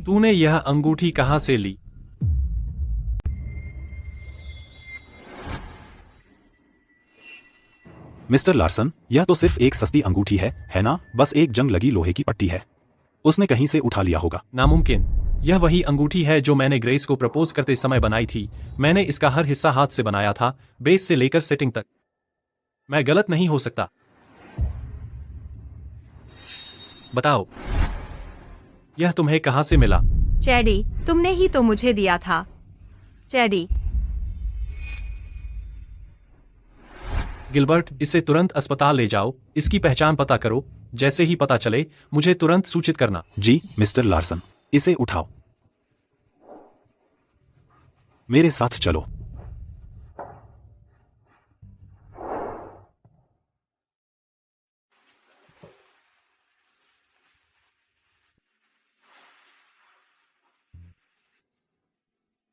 तूने यह अंगूठी कहां से ली? मिस्टर लार्सन, यह तो सिर्फ एक सस्ती अंगूठी है ना? बस एक जंग लगी लोहे की पट्टी है। उसने कहीं से उठा लिया होगा। नामुमकिन। यह वही अंगूठी है जो मैंने ग्रेस को प्रपोज करते समय बनाई थी। मैंने इसका हर हिस्सा हाथ से बनाया था, बेस से लेकर सेटिंग तक। मैं गलत नहीं हो सकता। बताओ, यह तुम्हें कहां से मिला? चेरी, तुमने ही तो मुझे दिया था। चेरी, गिलबर्ट, इसे तुरंत अस्पताल ले जाओ। इसकी पहचान पता करो। जैसे ही पता चले मुझे तुरंत सूचित करना। जी मिस्टर लार्सन, इसे उठाओ। मेरे साथ चलो।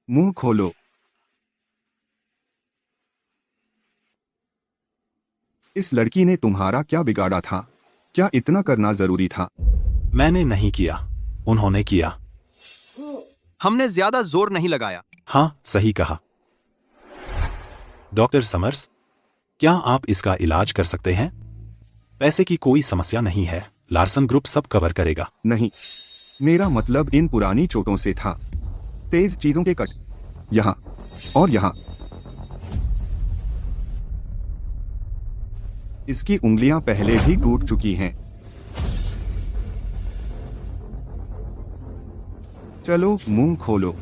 मुंह खोलो। इस लड़की ने तुम्हारा क्या बिगाड़ा था? क्या इतना करना जरूरी था? मैंने नहीं किया, उन्होंने किया। हमने ज्यादा जोर नहीं लगाया। हाँ, सही कहा। डॉक्टर समर्स, क्या आप इसका इलाज कर सकते हैं? पैसे की कोई समस्या नहीं है, लार्सन ग्रुप सब कवर करेगा। नहीं, मेरा मतलब इन पुरानी चोटों से था। तेज चीजों के कट, यहाँ और यहाँ। इसकी उंगलियां पहले भी टूट चुकी हैं। चलो मुंह खोलो।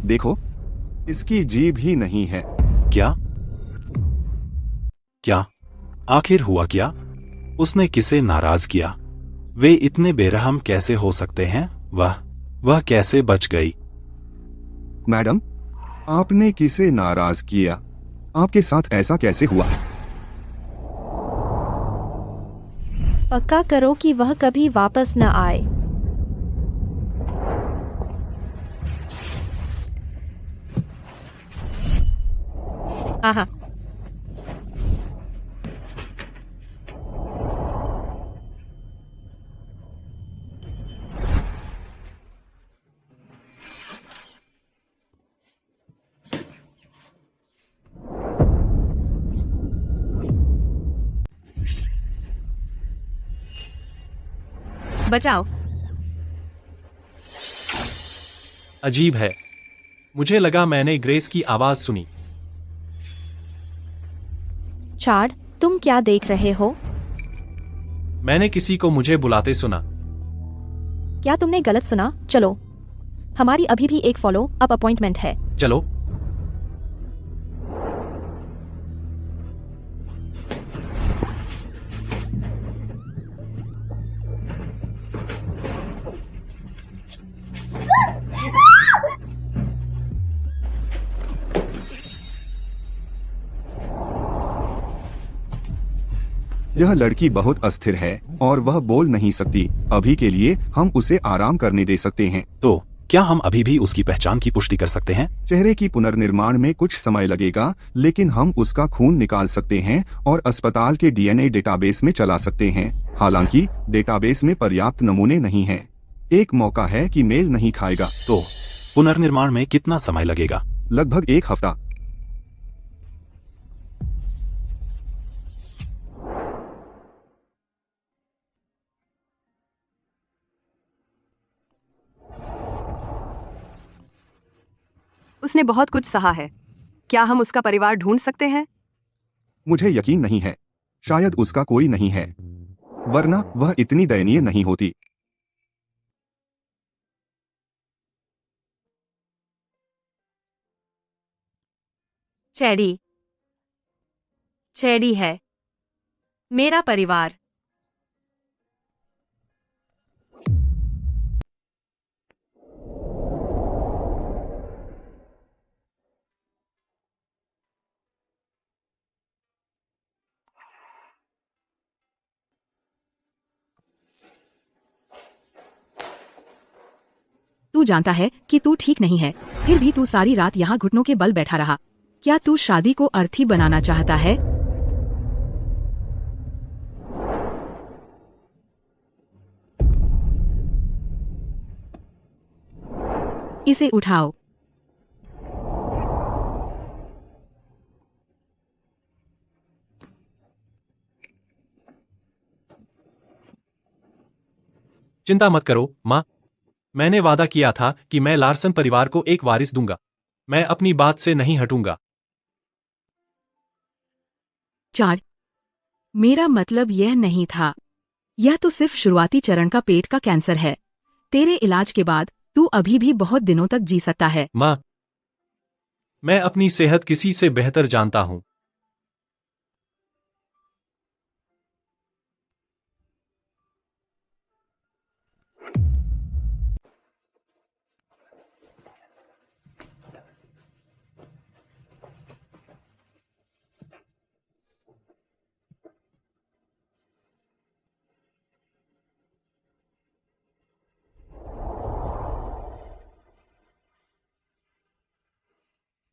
देखो, इसकी जीभ ही नहीं है। क्या? क्या? आखिर हुआ क्या? उसने किसे नाराज किया? वे इतने बेरहम कैसे हो सकते हैं? वह कैसे बच गई? मैडम, आपने किसे नाराज किया? आपके साथ ऐसा कैसे हुआ? पक्का करो कि वह कभी वापस न आए। आहा, बचाओ। अजीब है, मुझे लगा मैंने ग्रेस की आवाज सुनी। चार्ड, तुम क्या देख रहे हो? मैंने किसी को मुझे बुलाते सुना। क्या तुमने गलत सुना? चलो, हमारी अभी भी एक फॉलो अप अपॉइंटमेंट है। चलो। यह लड़की बहुत अस्थिर है और वह बोल नहीं सकती। अभी के लिए हम उसे आराम करने दे सकते हैं। तो क्या हम अभी भी उसकी पहचान की पुष्टि कर सकते हैं? चेहरे की पुनर्निर्माण में कुछ समय लगेगा, लेकिन हम उसका खून निकाल सकते हैं और अस्पताल के डीएनए डेटाबेस में चला सकते हैं। हालांकि डेटाबेस में पर्याप्त नमूने नहीं हैं। एक मौका है कि मेल नहीं खाएगा। तो पुनर्निर्माण में कितना समय लगेगा? लगभग 1 हफ्ता। उसने बहुत कुछ सहा है। क्या हम उसका परिवार ढूंढ सकते हैं? मुझे यकीन नहीं है। शायद उसका कोई नहीं है। वरना वह इतनी दयनीय नहीं होती। चैडी। चैडी है मेरा परिवार। तू जानता है कि तू ठीक नहीं है, फिर भी तू सारी रात यहाँ घुटनों के बल बैठा रहा। क्या तू शादी को अर्थी बनाना चाहता है? इसे उठाओ। चिंता मत करो माँ, मैंने वादा किया था कि मैं लार्सन परिवार को एक वारिस दूंगा। मैं अपनी बात से नहीं हटूंगा। चार, मेरा मतलब यह नहीं था। यह तो सिर्फ शुरुआती चरण का पेट का कैंसर है। तेरे इलाज के बाद तू अभी भी बहुत दिनों तक जी सकता है। माँ, मैं अपनी सेहत किसी से बेहतर जानता हूं।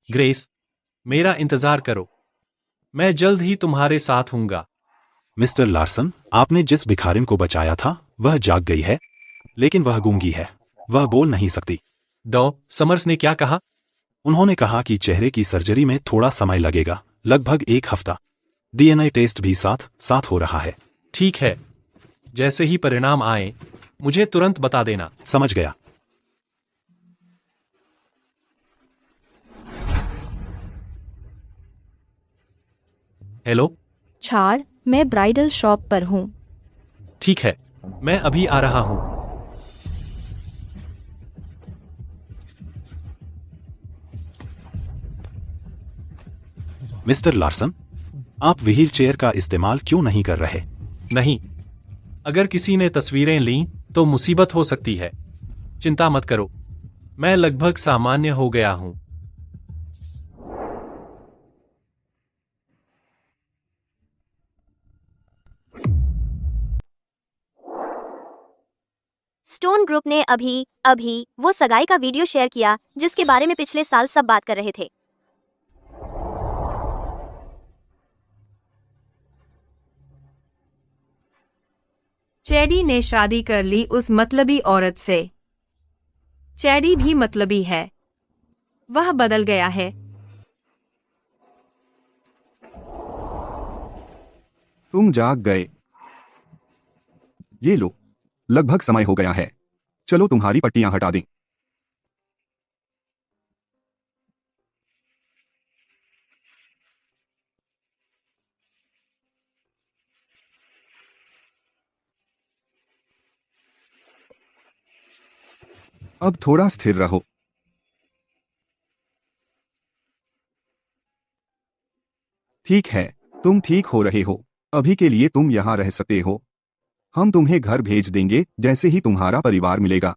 ग्रेस, मेरा इंतजार करो। मैं जल्द ही तुम्हारे साथ हूंगा। मिस्टर लार्सन, आपने जिस भिखारिन को बचाया था वह जाग गई है, लेकिन वह गूंगी है। वह बोल नहीं सकती। समर्स ने क्या कहा? उन्होंने कहा कि चेहरे की सर्जरी में थोड़ा समय लगेगा, लगभग 1 हफ्ता। डीएनए टेस्ट भी साथ साथ हो रहा है। ठीक है, जैसे ही परिणाम आए मुझे तुरंत बता देना। समझ गया। हेलो चार, मैं ब्राइडल शॉप पर हूँ। ठीक है, मैं अभी आ रहा हूं। मिस्टर लार्सन, आप व्हील चेयर का इस्तेमाल क्यों नहीं कर रहे? नहीं, अगर किसी ने तस्वीरें लीं तो मुसीबत हो सकती है। चिंता मत करो, मैं लगभग सामान्य हो गया हूं। स्टोन ग्रुप ने अभी वो सगाई का वीडियो शेयर किया जिसके बारे में पिछले साल सब बात कर रहे थे। चैडी ने शादी कर ली उस मतलबी औरत से। चैडी भी मतलबी है। वह बदल गया है। तुम जाग गए। ये लो, लगभग समय हो गया है। चलो तुम्हारी पट्टियां हटा दें। अब थोड़ा स्थिर रहो। ठीक है, तुम ठीक हो रहे हो। अभी के लिए तुम यहाँ रह सकते हो। हम तुम्हें घर भेज देंगे जैसे ही तुम्हारा परिवार मिलेगा।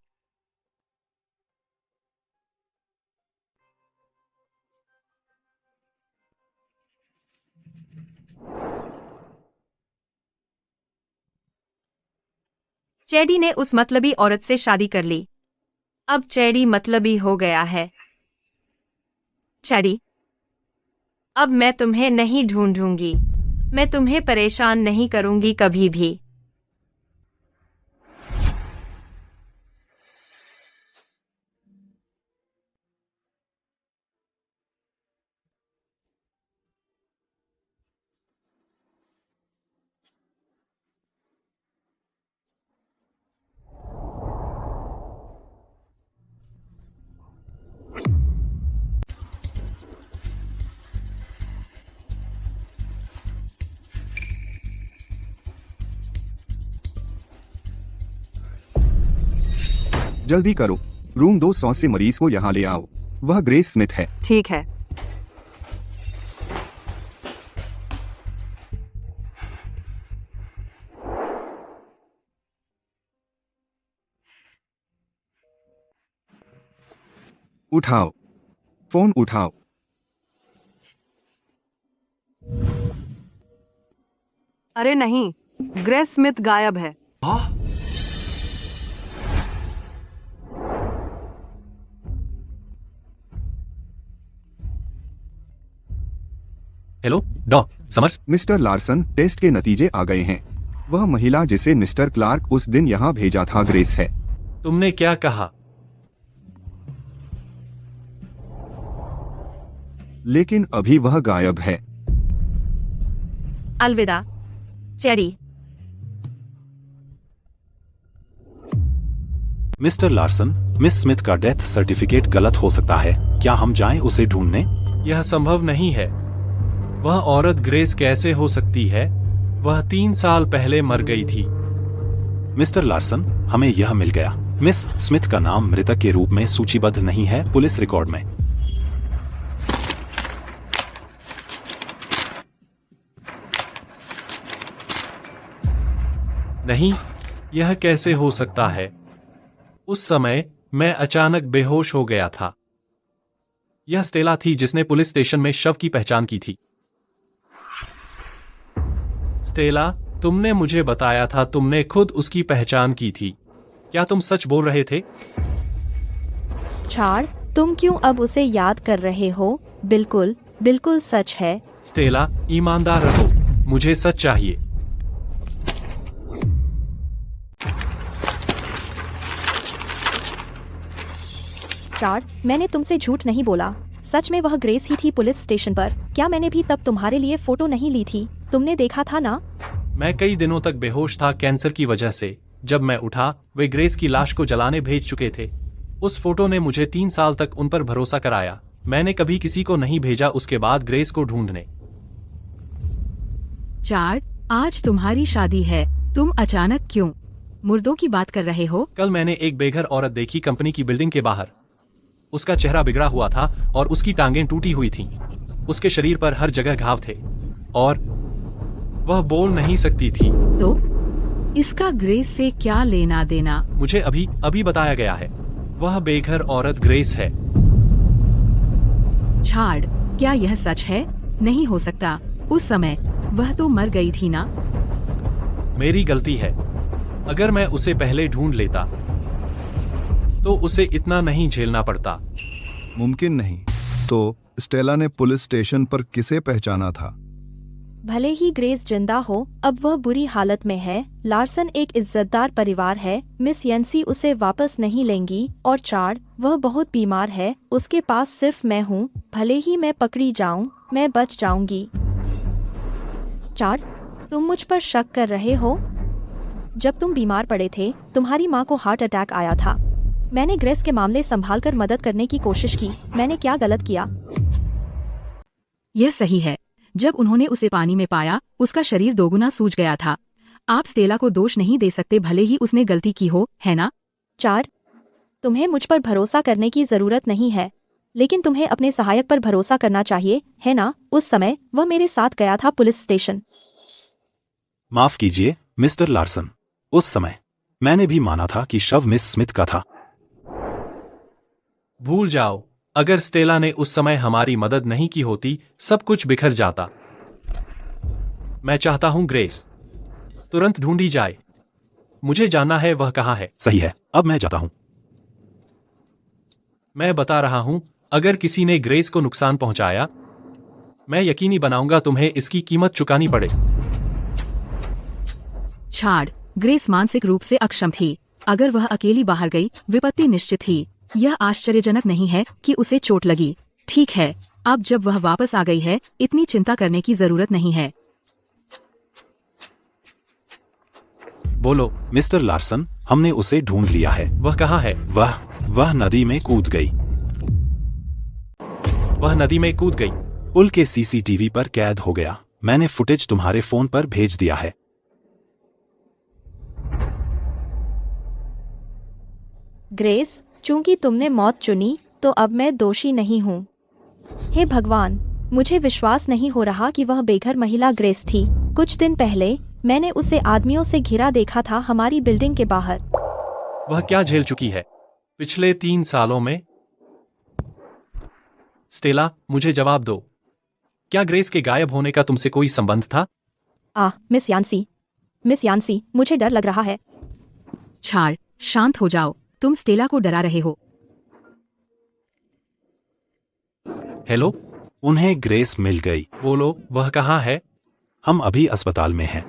चैडी ने उस मतलबी औरत से शादी कर ली। अब चैडी मतलबी हो गया है। चैडी, अब मैं तुम्हें नहीं ढूंढूंगी। मैं तुम्हें परेशान नहीं करूंगी कभी भी। जल्दी करो, रूम 200 से मरीज को यहाँ ले आओ। वह ग्रेस स्मिथ है। ठीक है। उठाओ, फोन उठाओ। अरे नहीं, ग्रेस स्मिथ गायब है। हेलो डॉ समर्स। मिस्टर लार्सन, टेस्ट के नतीजे आ गए हैं। वह महिला जिसे मिस्टर क्लार्क उस दिन यहाँ भेजा था ग्रेस है। तुमने क्या कहा? लेकिन अभी वह गायब है। अलविदा cherry. Mister Larsen, miss Smith का डेथ सर्टिफिकेट गलत हो सकता है। क्या हम जाएं उसे ढूंढने? यह संभव नहीं है। वह औरत ग्रेस कैसे हो सकती है? वह 3 साल पहले मर गई थी। मिस्टर लार्सन, हमें यह मिल गया। मिस स्मिथ का नाम मृतक के रूप में सूचीबद्ध नहीं है पुलिस रिकॉर्ड में। नहीं, यह कैसे हो सकता है? उस समय मैं अचानक बेहोश हो गया था। यह स्टेला थी जिसने पुलिस स्टेशन में शव की पहचान की थी। स्टेला, तुमने मुझे बताया था तुमने खुद उसकी पहचान की थी। क्या तुम सच बोल रहे थे? चार्ड, तुम क्यों अब उसे याद कर रहे हो? बिल्कुल बिल्कुल सच है। स्टेला, ईमानदार रहो, मुझे सच चाहिए। चार्ड, मैंने तुमसे झूठ नहीं बोला। सच में वह ग्रेस ही थी पुलिस स्टेशन पर। क्या मैंने भी तब तुम्हारे लिए फोटो नहीं ली थी? तुमने देखा था ना? मैं कई दिनों तक बेहोश था कैंसर की वजह से। जब मैं उठा, वे ग्रेस की लाश को जलाने भेज चुके थे। उस फोटो ने मुझे 3 साल तक उन पर भरोसा कराया। मैंने कभी किसी को नहीं भेजा उसके बाद ग्रेस को ढूंढने। चार्ड, आज तुम्हारी शादी है, तुम अचानक क्यों मुर्दों की बात कर रहे हो? कल मैंने एक बेघर औरत देखी कंपनी की बिल्डिंग के बाहर। उसका चेहरा बिगड़ा हुआ था और उसकी टांगें टूटी हुई थीं। उसके शरीर पर हर जगह घाव थे और वह बोल नहीं सकती थी। तो इसका ग्रेस से क्या लेना देना? मुझे अभी बताया गया है। वह बेघर औरत ग्रेस है। चार्ड, क्या यह सच है? नहीं हो सकता। उस समय वह तो मर गई थी ना? मेरी गलती है। अगर मैं उसे पहले ढूंढ लेता तो उसे इतना नहीं झेलना पड़ता। मुमकिन नहीं। तो स्टेला ने पुलिस स्टेशन पर किसे पहचाना था? भले ही ग्रेस जिंदा हो, अब वह बुरी हालत में है। लार्सन एक इज्जतदार परिवार है। मिस यंसी उसे वापस नहीं लेंगी। और चार्ड, वह बहुत बीमार है। उसके पास सिर्फ मैं हूँ। भले ही मैं पकड़ी जाऊँ, मैं बच जाऊंगी। चार्ड, तुम मुझ पर शक कर रहे हो? जब तुम बीमार पड़े थे, तुम्हारी माँ को हार्ट अटैक आया था। मैंने ग्रेस के मामले संभालकर मदद करने की कोशिश की। मैंने क्या गलत किया? यह सही है। जब उन्होंने उसे पानी में पाया, उसका शरीर दोगुना सूज गया था। आप स्टेला को दोष नहीं दे सकते, भले ही उसने गलती की हो, है ना? चार्ड, तुम्हें मुझ पर भरोसा करने की जरूरत नहीं है, लेकिन तुम्हें अपने सहायक पर भरोसा करना चाहिए, है ना? उस समय वह मेरे साथ गया था पुलिस स्टेशन। माफ कीजिए मिस्टर लार्सन, उस समय मैंने भी माना था कि शव मिस स्मिथ का था। भूल जाओ, अगर स्टेला ने उस समय हमारी मदद नहीं की होती, सब कुछ बिखर जाता। मैं चाहता हूं ग्रेस तुरंत ढूंढी जाए। मुझे जानना है वह कहां है। सही है, अब मैं जाता हूं। मैं बता रहा हूं, अगर किसी ने ग्रेस को नुकसान पहुंचाया, मैं यकीनी बनाऊंगा तुम्हें इसकी कीमत चुकानी पड़े। चार्ड, ग्रेस मानसिक रूप से अक्षम थी। अगर वह अकेली बाहर गई, विपत्ति निश्चित थी। यह आश्चर्यजनक नहीं है कि उसे चोट लगी। ठीक है, अब जब वह वापस आ गई है, इतनी चिंता करने की जरूरत नहीं है। बोलो मिस्टर लार्सन, हमने उसे ढूंढ लिया है। वह कहाँ है? वह नदी में कूद गई। वह नदी में कूद गई? पुल के सीसीटीवी पर कैद हो गया। मैंने फुटेज तुम्हारे फोन पर भेज दिया है। ग्रेस, चूंकि तुमने मौत चुनी तो अब मैं दोषी नहीं हूँ। हे भगवान, मुझे विश्वास नहीं हो रहा कि वह बेघर महिला ग्रेस थी। कुछ दिन पहले मैंने उसे आदमियों से घिरा देखा था हमारी बिल्डिंग के बाहर। वह क्या झेल चुकी है पिछले 3 सालों में? स्टेला, मुझे जवाब दो। क्या ग्रेस के गायब होने का तुमसे कोई संबंध था? मिस यान्सी, मुझे डर लग रहा है। छाड़, शांत हो जाओ। तुम स्टेला को डरा रहे हो। हेलो, उन्हें ग्रेस मिल गई। बोलो, वह कहाँ है? हम अभी अस्पताल में हैं।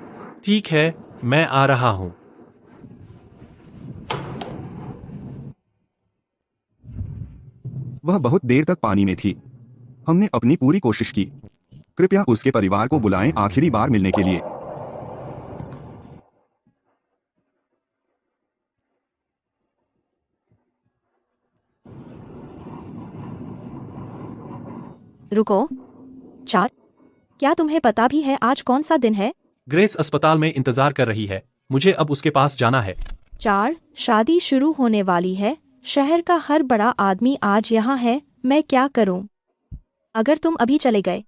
ठीक है, मैं आ रहा हूँ। वह बहुत देर तक पानी में थी। हमने अपनी पूरी कोशिश की। कृपया उसके परिवार को बुलाएं आखिरी बार मिलने के लिए। रुको, चार, क्या तुम्हें पता भी है आज कौन सा दिन है? ग्रेस अस्पताल में इंतजार कर रही है। मुझे अब उसके पास जाना है। 4, शादी शुरू होने वाली है। शहर का हर बड़ा आदमी आज यहाँ है। मैं क्या करूं? अगर तुम अभी चले गए।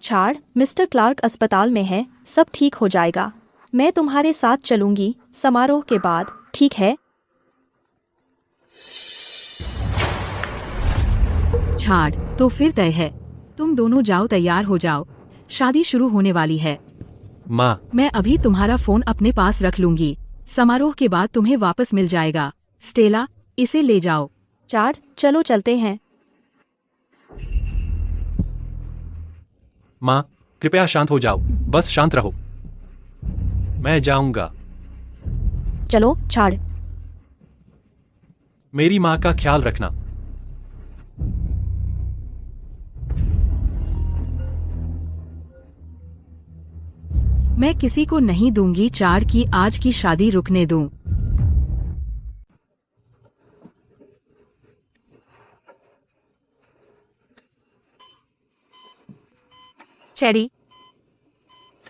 4, मिस्टर क्लार्क अस्पताल में है। सब ठीक हो जाएगा। मैं तुम्हारे साथ चलूंगी समारोह के बाद, ठीक है? छाड़, तो फिर तय है। तुम दोनों जाओ, तैयार हो जाओ। शादी शुरू होने वाली है। माँ, मैं अभी तुम्हारा फोन अपने पास रख लूंगी। समारोह के बाद तुम्हें वापस मिल जाएगा। स्टेला, इसे ले जाओ। 4, चलो चलते हैं। माँ, कृपया शांत हो जाओ। बस शांत रहो। मैं जाऊंगा। चलो, छाड़। मेरी माँ का ख्याल रखना। मैं किसी को नहीं दूंगी चाड़ की आज की शादी रुकने दूं। चेरी,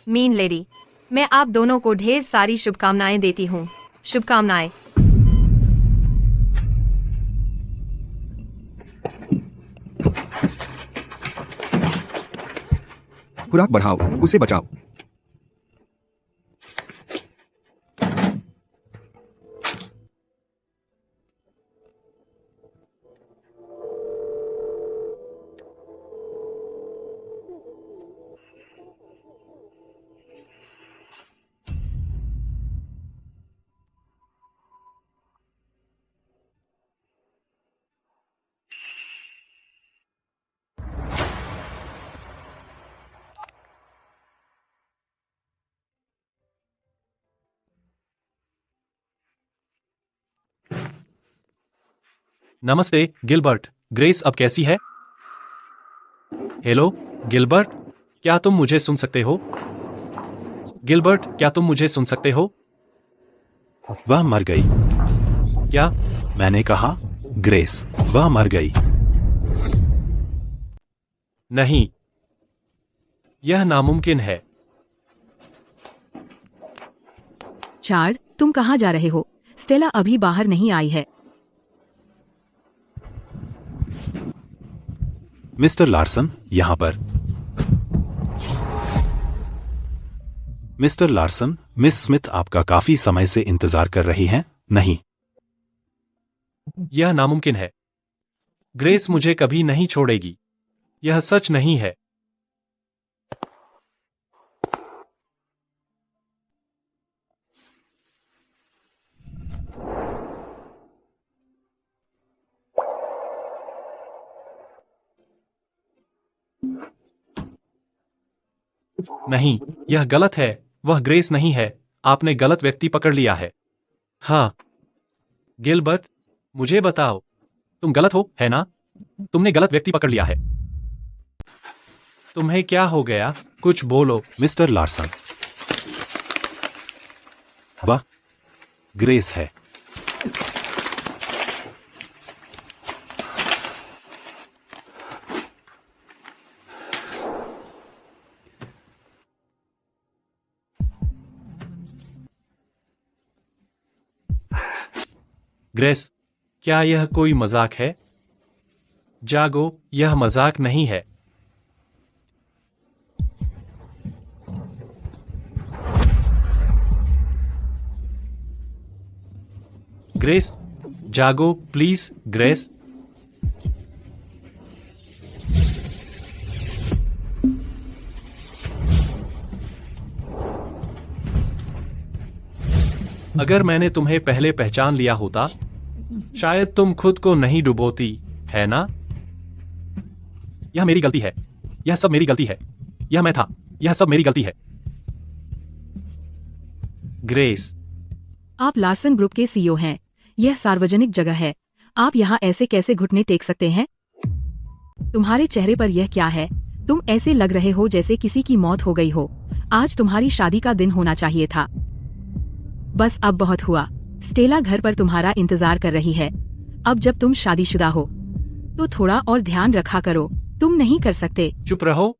मीन लेडी, मैं आप दोनों को ढेर सारी शुभकामनाएं देती हूँ। शुभकामनाएं। खुराक बढ़ाओ, उसे बचाओ। नमस्ते गिलबर्ट। ग्रेस अब कैसी है? हेलो गिलबर्ट, क्या तुम मुझे सुन सकते हो? गिलबर्ट, क्या तुम मुझे सुन सकते हो? वह मर गई। क्या? मैंने कहा ग्रेस, वह मर गई। नहीं, यह नामुमकिन है। चार्ड, तुम कहाँ जा रहे हो? स्टेला अभी बाहर नहीं आई है। मिस्टर लार्सन, यहाँ पर। मिस्टर लार्सन, मिस स्मिथ आपका काफी समय से इंतजार कर रही हैं, नहीं? यह नामुमकिन है। ग्रेस मुझे कभी नहीं छोड़ेगी। यह सच नहीं है। नहीं, यह गलत है। वह ग्रेस नहीं है। आपने गलत व्यक्ति पकड़ लिया है। हाँ, गिलबर्ट, मुझे बताओ, तुम गलत हो, है ना? तुमने गलत व्यक्ति पकड़ लिया है। तुम्हें क्या हो गया? कुछ बोलो। मिस्टर लार्सन, वह ग्रेस है। ग्रेस, क्या यह कोई मजाक है? जागो, यह मजाक नहीं है। ग्रेस, जागो प्लीज। ग्रेस, अगर मैंने तुम्हें पहले पहचान लिया होता, शायद तुम खुद को नहीं डुबोती, है ना? यह मेरी गलती है। यह सब मेरी गलती है। यह मैं था। यह सब मेरी गलती है। ग्रेस, आप लार्सन ग्रुप के सीईओ हैं। यह सार्वजनिक जगह है। आप यहाँ ऐसे कैसे घुटने टेक सकते हैं? तुम्हारे चेहरे पर यह क्या है? तुम ऐसे लग रहे हो जैसे किसी की मौत हो गई हो। आज तुम्हारी शादी का दिन होना चाहिए था। बस अब बहुत हुआ। स्टेला घर पर तुम्हारा इंतजार कर रही है। अब जब तुम शादीशुदा हो तो थोड़ा और ध्यान रखा करो। तुम नहीं कर सकते। चुप रहो।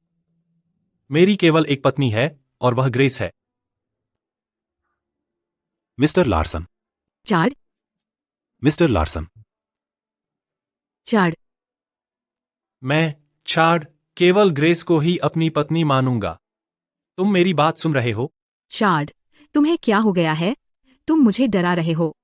मेरी केवल एक पत्नी है और वह ग्रेस है। Mister Larson. Chard. Mister Larson. Chard. मैं चार्ड केवल ग्रेस को ही अपनी पत्नी मानूंगा। तुम मेरी बात सुन रहे हो? चार्ड, तुम्हें क्या हो गया है? तुम मुझे डरा रहे हो।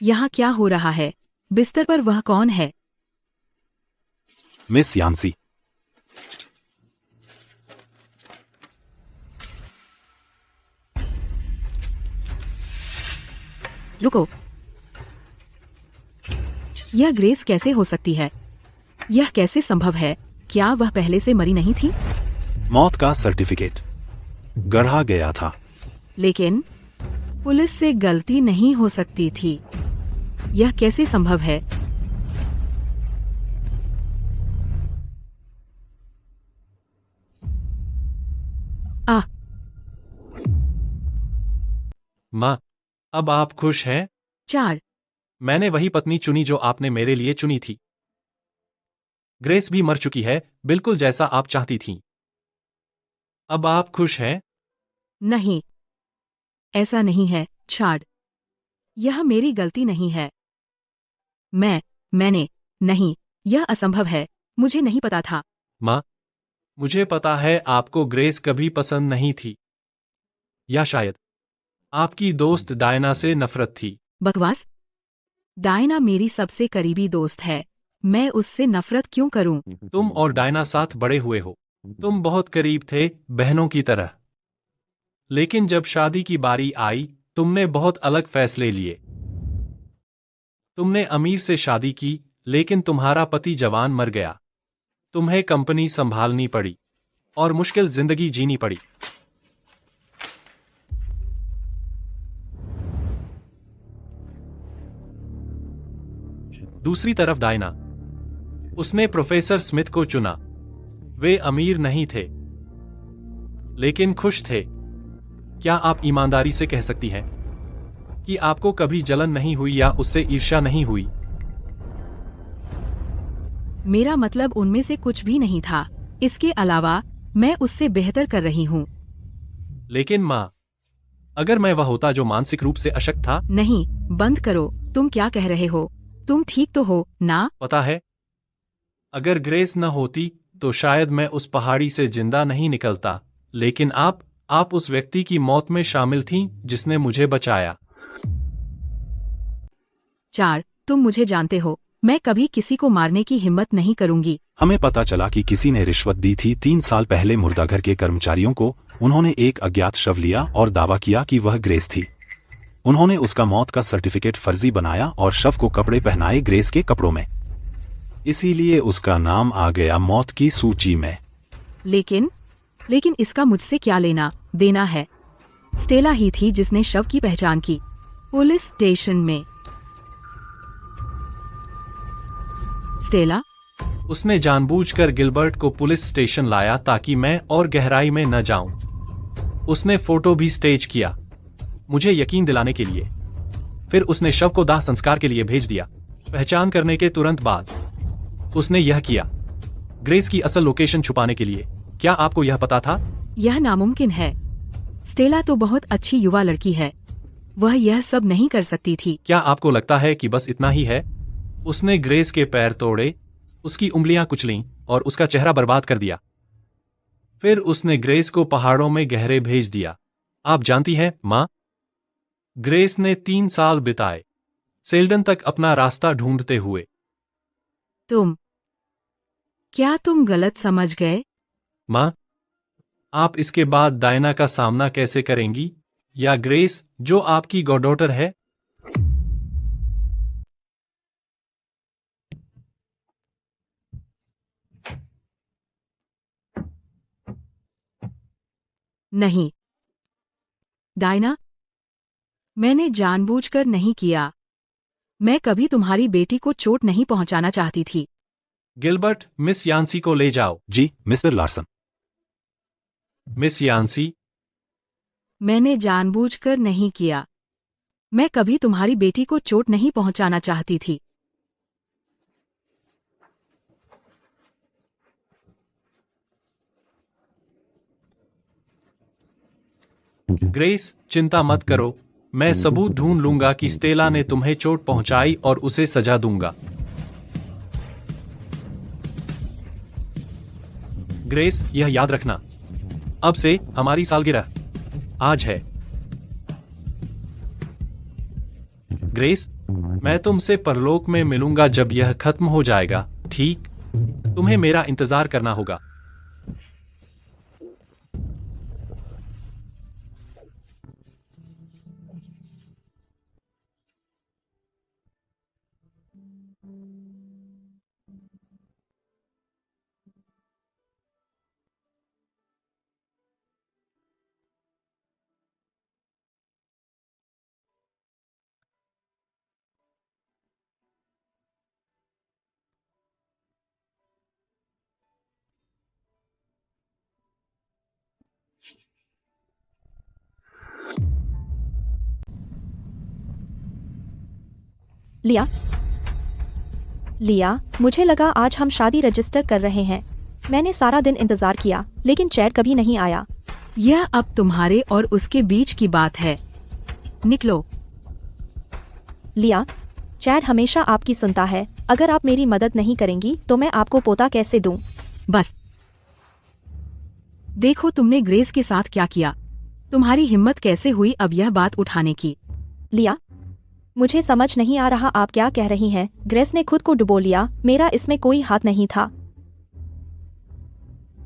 यहाँ क्या हो रहा है? बिस्तर पर वह कौन है? मिस यांसी। रुको। यह ग्रेस कैसे हो सकती है? यह कैसे संभव है? क्या वह पहले से मरी नहीं थी? मौत का सर्टिफिकेट गढ़ा गया था। लेकिन पुलिस से गलती नहीं हो सकती थी। यह कैसे संभव है? आह! माँ, अब आप खुश हैं? चार्ड, मैंने वही पत्नी चुनी जो आपने मेरे लिए चुनी थी। ग्रेस भी मर चुकी है, बिल्कुल जैसा आप चाहती थीं। अब आप खुश हैं? नहीं, ऐसा नहीं है, चार्ड। यह मेरी गलती नहीं है। मैंने नहीं, यह असंभव है। मुझे नहीं पता था। माँ, मुझे पता है आपको ग्रेस कभी पसंद नहीं थी। या शायद आपकी दोस्त डायना से नफरत थी। बकवास। डायना मेरी सबसे करीबी दोस्त है। मैं उससे नफरत क्यों करूं? तुम और डायना साथ बड़े हुए हो। तुम बहुत करीब थे, बहनों की तरह। लेकिन जब शादी की बारी आई, तुमने बहुत अलग फैसले लिए। तुमने अमीर से शादी की, लेकिन तुम्हारा पति जवान मर गया। तुम्हें कंपनी संभालनी पड़ी और मुश्किल जिंदगी जीनी पड़ी। दूसरी तरफ डायना, उसने प्रोफेसर स्मिथ को चुना। वे अमीर नहीं थे, लेकिन खुश थे। क्या आप ईमानदारी से कह सकती हैं कि आपको कभी जलन नहीं हुई या उससे ईर्ष्या नहीं हुई? मेरा मतलब उनमें से कुछ भी नहीं था। इसके अलावा मैं उससे बेहतर कर रही हूँ। लेकिन माँ, अगर मैं वह होता जो मानसिक रूप से अशक्त था। नहीं, बंद करो। तुम क्या कह रहे हो? तुम ठीक तो हो ना? पता है, अगर ग्रेस न होती तो शायद मैं उस पहाड़ी से जिंदा नहीं निकलता। लेकिन आप उस व्यक्ति की मौत में शामिल थीं जिसने मुझे बचाया। चार्ड, तुम मुझे जानते हो। मैं कभी किसी को मारने की हिम्मत नहीं करूंगी। हमें पता चला कि किसी ने रिश्वत दी थी 3 साल पहले मुर्दाघर के कर्मचारियों को। उन्होंने एक अज्ञात शव लिया और दावा किया कि वह ग्रेस थी। उन्होंने उसका मौत का सर्टिफिकेट फर्जी बनाया और शव को कपड़े पहनाए ग्रेस के कपड़ों में। इसीलिए उसका नाम आ गया मौत की सूची में। लेकिन इसका मुझसे क्या लेना देना है? स्टेला ही थी जिसने शव की पहचान की, पुलिस स्टेशन में। स्टेला? उसने जानबूझकर गिलबर्ट को पुलिस स्टेशन लाया ताकि मैं और गहराई में न जाऊं। उसने फोटो भी स्टेज किया, मुझे यकीन दिलाने के लिए। फिर उसने शव को दाह संस्कार के लिए भेज दिया। पहचान करने के तुरंत बाद उसने यह किया, ग्रेस की असल लोकेशन छुपाने के लिए। क्या आपको यह पता था? यह नामुमकिन है। स्टेला तो बहुत अच्छी युवा लड़की है, वह यह सब नहीं कर सकती थी। क्या आपको लगता है कि बस इतना ही है? उसने ग्रेस के पैर तोड़े, उसकी उंगलियां कुचलीं और उसका चेहरा बर्बाद कर दिया। फिर उसने ग्रेस को पहाड़ों में गहरे भेज दिया। आप जानती हैं, माँ, ग्रेस ने 3 साल बिताए सेल्डन तक अपना रास्ता ढूंढते हुए। क्या तुम गलत समझ गए? माँ, आप इसके बाद डायना का सामना कैसे करेंगी? या ग्रेस, जो आपकी गॉडडॉटर है? नहीं डायना, मैंने जानबूझकर नहीं किया। मैं कभी तुम्हारी बेटी को चोट नहीं पहुंचाना चाहती थी। गिलबर्ट, मिस यान्सी को ले जाओ। जी, मिस्टर लार्सन। मिस यान्सी, मैंने जानबूझकर नहीं किया। मैं कभी तुम्हारी बेटी को चोट नहीं पहुंचाना चाहती थी। ग्रेस, चिंता मत करो, मैं सबूत ढूंढ लूंगा कि स्टेला ने तुम्हें चोट पहुंचाई और उसे सजा दूंगा। ग्रेस, यह याद रखना, अब से हमारी सालगिरह आज है। ग्रेस, मैं तुमसे परलोक में मिलूंगा जब यह खत्म हो जाएगा, ठीक? तुम्हें मेरा इंतजार करना होगा। लिया, मुझे लगा आज हम शादी रजिस्टर कर रहे हैं। मैंने सारा दिन इंतजार किया, लेकिन चैड कभी नहीं आया। यह अब तुम्हारे और उसके बीच की बात है। निकलो। लिया, चैड हमेशा आपकी सुनता है। अगर आप मेरी मदद नहीं करेंगी तो मैं आपको पोता कैसे दूं? बस देखो तुमने ग्रेस के साथ क्या किया। तुम्हारी हिम्मत कैसे हुई अब यह बात उठाने की? लिया, मुझे समझ नहीं आ रहा आप क्या कह रही हैं। ग्रेस ने खुद को डुबो लिया, मेरा इसमें कोई हाथ नहीं था।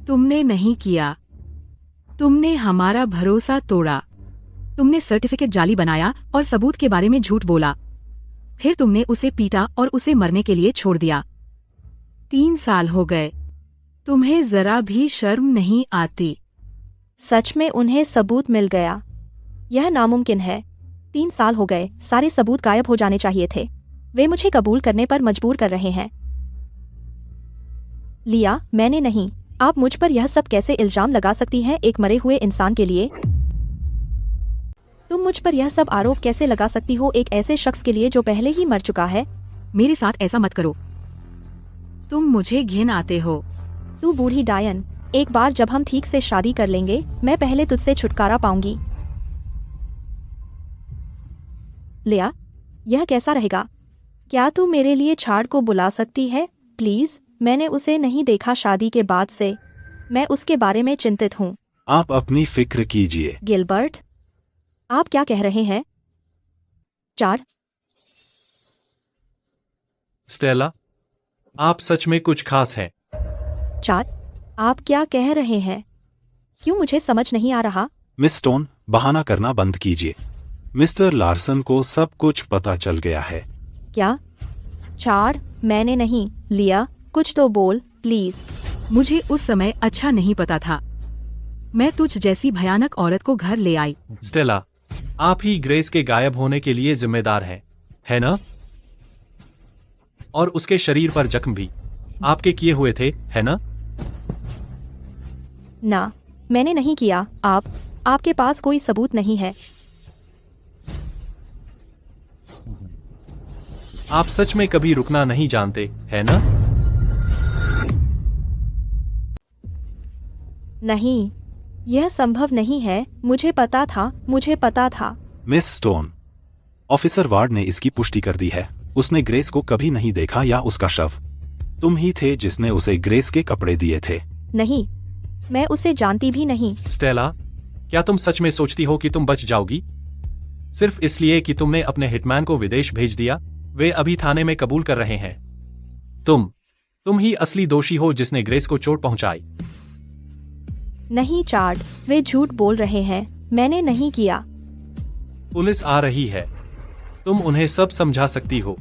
तुमने नहीं किया, तुमने हमारा भरोसा तोड़ा। तुमने सर्टिफिकेट जाली बनाया और सबूत के बारे में झूठ बोला। फिर तुमने उसे पीटा और उसे मरने के लिए छोड़ दिया। 3 साल हो गए, तुम्हें जरा भी शर्म नहीं आती? सच में उन्हें सबूत मिल गया? यह नामुमकिन है। 3 साल हो गए, सारे सबूत गायब हो जाने चाहिए थे। वे मुझे कबूल करने पर मजबूर कर रहे हैं। लिया, मैंने नहीं। आप मुझ पर यह सब कैसे इल्जाम लगा सकती हैं एक मरे हुए इंसान के लिए? तुम मुझ पर यह सब आरोप कैसे लगा सकती हो एक ऐसे शख्स के लिए जो पहले ही मर चुका है? मेरे साथ ऐसा मत करो, तुम मुझे घिन आते हो। तू बूढ़ी डायन, एक बार जब हम ठीक से शादी कर लेंगे, मैं पहले तुझसे छुटकारा पाऊंगी। लिया, यह कैसा रहेगा? क्या तू मेरे लिए छाड़ को बुला सकती है प्लीज? मैंने उसे नहीं देखा शादी के बाद से। मैं उसके बारे में चिंतित हूँ। आप अपनी फिक्र कीजिए। गिलबर्ट, आप क्या कह रहे हैं? चार, स्टेला, आप सच में कुछ खास हैं। चार, आप क्या कह रहे हैं? क्यों मुझे समझ नहीं आ रहा? मिस स्टोन, बहाना करना बंद कीजिए। मिस्टर लार्सन को सब कुछ पता चल गया है। क्या? चार, मैंने नहीं। लिया, कुछ तो बोल प्लीज। मुझे उस समय अच्छा नहीं पता था। मैं तुझ जैसी भयानक औरत को घर ले आई। स्टेला, आप ही ग्रेस के गायब होने के लिए जिम्मेदार हैं, है ना? और उसके शरीर पर जख्म भी आपके किए हुए थे, है ना? ना, मैंने नहीं किया। आपके पास कोई सबूत नहीं है। आप सच में कभी रुकना नहीं जानते, है ना? नहीं, यह संभव नहीं है। मुझे पता था। मिस स्टोन, ऑफिसर वार्ड ने इसकी पुष्टि कर दी है। उसने ग्रेस को कभी नहीं देखा या उसका शव। तुम ही थे जिसने उसे ग्रेस के कपड़े दिए थे। नहीं, मैं उसे जानती भी नहीं। स्टेला, क्या तुम सच में सोचती हो कि तुम बच जाओगी? सिर्फ इसलिए कि तुमने अपने हिटमैन को विदेश भेज दिया? वे अभी थाने में कबूल कर रहे हैं। तुम ही असली दोषी हो जिसने ग्रेस को चोट पहुंचाई। नहीं चार्ड, वे झूठ बोल रहे हैं। मैंने नहीं किया। पुलिस आ रही है। तुम उन्हें सब समझा सकती हो।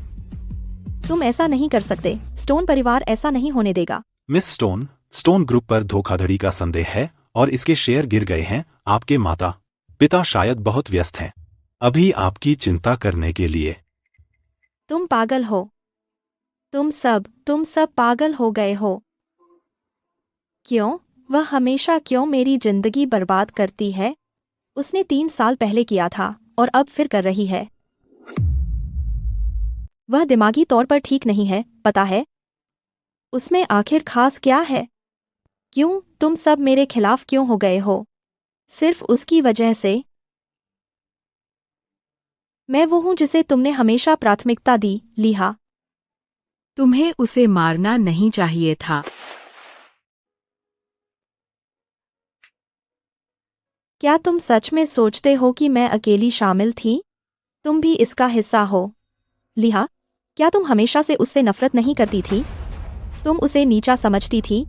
तुम ऐसा नहीं कर सकते। स्टोन परिवार ऐसा नहीं होने देगा। मिस स्टोन, स्टोन ग्रुप पर धोखाधड़ी का संदेह है और इसके शेयर गिर गए हैं। आपके माता पिता शायद बहुत व्यस्त हैं अभी आपकी चिंता करने के लिए। तुम पागल हो। तुम सब पागल हो गए हो। क्यों? वह हमेशा क्यों मेरी जिंदगी बर्बाद करती है? उसने 3 साल पहले किया था और अब फिर कर रही है। वह दिमागी तौर पर ठीक नहीं है, पता है? उसमें आखिर खास क्या है? क्यों तुम सब मेरे खिलाफ क्यों हो गए हो? सिर्फ उसकी वजह से? मैं वो हूं जिसे तुमने हमेशा प्राथमिकता दी, लिहा। तुम्हें उसे मारना नहीं चाहिए था। क्या तुम सच में सोचते हो कि मैं अकेली शामिल थी? तुम भी इसका हिस्सा हो, लिहा। क्या तुम हमेशा से उससे नफरत नहीं करती थी? तुम उसे नीचा समझती थी,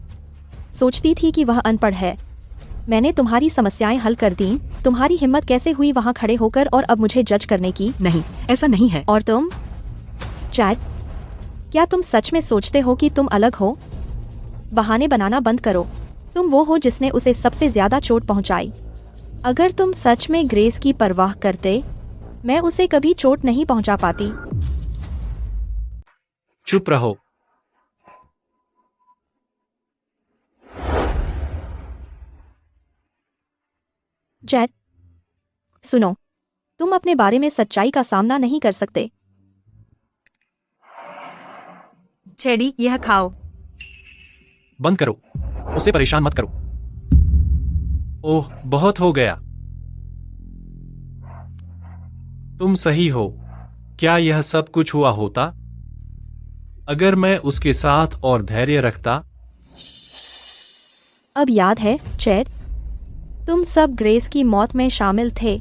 सोचती थी कि वह अनपढ़ है। मैंने तुम्हारी समस्याएं हल कर दी। तुम्हारी हिम्मत कैसे हुई वहां खड़े होकर और अब मुझे जज करने की? नहीं, ऐसा नहीं है। और तुम चैट, क्या तुम सच में सोचते हो कि तुम अलग हो? बहाने बनाना बंद करो। तुम वो हो जिसने उसे सबसे ज्यादा चोट पहुंचाई। अगर तुम सच में ग्रेस की परवाह करते, मैं उसे कभी चोट नहीं पहुंचा पाती। चुप रहो। जैड, सुनो, तुम अपने बारे में सच्चाई का सामना नहीं कर सकते। चेडी, यह खाओ। बंद करो, उसे परेशान मत करो। ओह, बहुत हो गया। तुम सही हो। क्या यह सब कुछ हुआ होता अगर मैं उसके साथ और धैर्य रखता? अब याद है, चैड, तुम सब ग्रेस की मौत में शामिल थे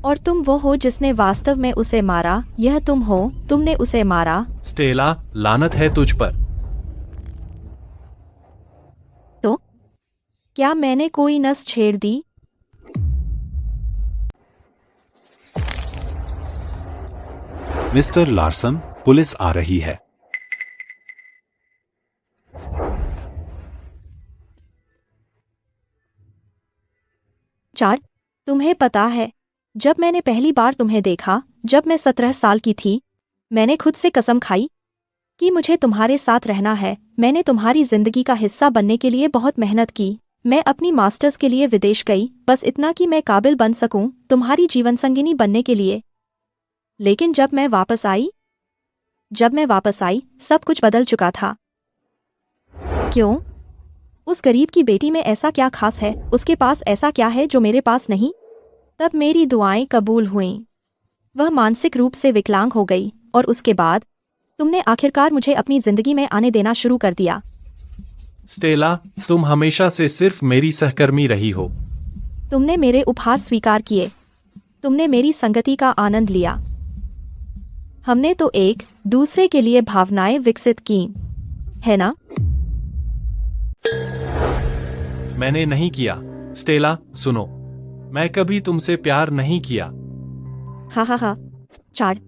और तुम वो हो जिसने वास्तव में उसे मारा। यह तुम हो, तुमने उसे मारा। स्टेला, लानत है तुझ पर। तो क्या मैंने कोई नस छेड़ दी? मिस्टर लार्सन, पुलिस आ रही है। चार्ड, तुम्हें पता है, जब मैंने पहली बार तुम्हें देखा, जब मैं 17 साल की थी, मैंने खुद से कसम खाई कि मुझे तुम्हारे साथ रहना है। मैंने तुम्हारी जिंदगी का हिस्सा बनने के लिए बहुत मेहनत की। मैं अपनी मास्टर्स के लिए विदेश गई, बस इतना कि मैं काबिल बन सकूं तुम्हारी जीवनसंगिनी बनने के लिए। लेकिन जब मैं वापस आई, सब कुछ बदल चुका था। क्यों? उस गरीब की बेटी में ऐसा क्या खास है? उसके पास ऐसा क्या है जो मेरे पास नहीं? तब मेरी दुआएं कबूल हुईं। वह मानसिक रूप से विकलांग हो गई और उसके बाद तुमने आखिरकार मुझे अपनी जिंदगी में आने देना शुरू कर दिया। स्टेला, तुम हमेशा से सिर्फ मेरी सहकर्मी रही हो। तुमने मेरे उपहार स्वीकार किए। तुमने मेरी संगति का आनंद लिया। हमने तो एक दूसरे के लिए भावनाएं विकसित की, है ना? मैंने नहीं किया। स्टेला, सुनो, मैं कभी तुमसे प्यार नहीं किया। हा। चार्ड,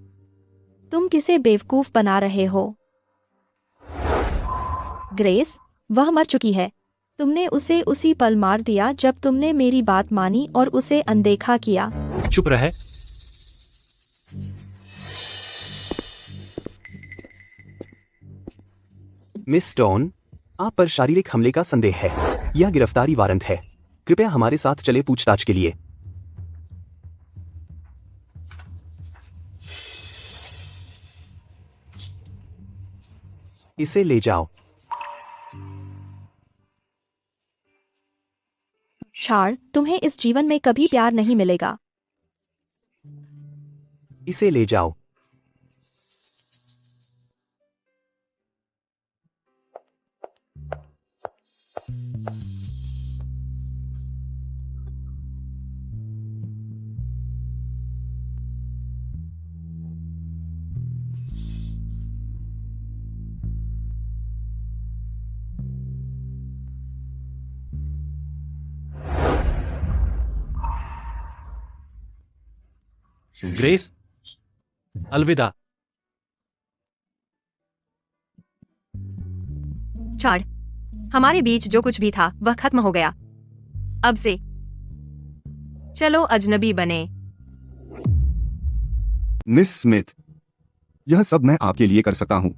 तुम किसे बेवकूफ बना रहे हो? ग्रेस, वह मर चुकी है। तुमने उसे उसी पल मार दिया जब तुमने मेरी बात मानी और उसे अनदेखा किया। चुप रहे। मिस स्टोन, आप पर शारीरिक हमले का संदेह है। यह गिरफ्तारी वारंट है। कृपया हमारे साथ चले पूछताछ के लिए। इसे ले जाओ। छाड़, तुम्हें इस जीवन में कभी प्यार नहीं मिलेगा। इसे ले जाओ। ग्रेस, अलविदा। छाड़, हमारे बीच जो कुछ भी था वह खत्म हो गया। अब से चलो अजनबी बने। मिस स्मिथ, यह सब मैं आपके लिए कर सकता हूँ।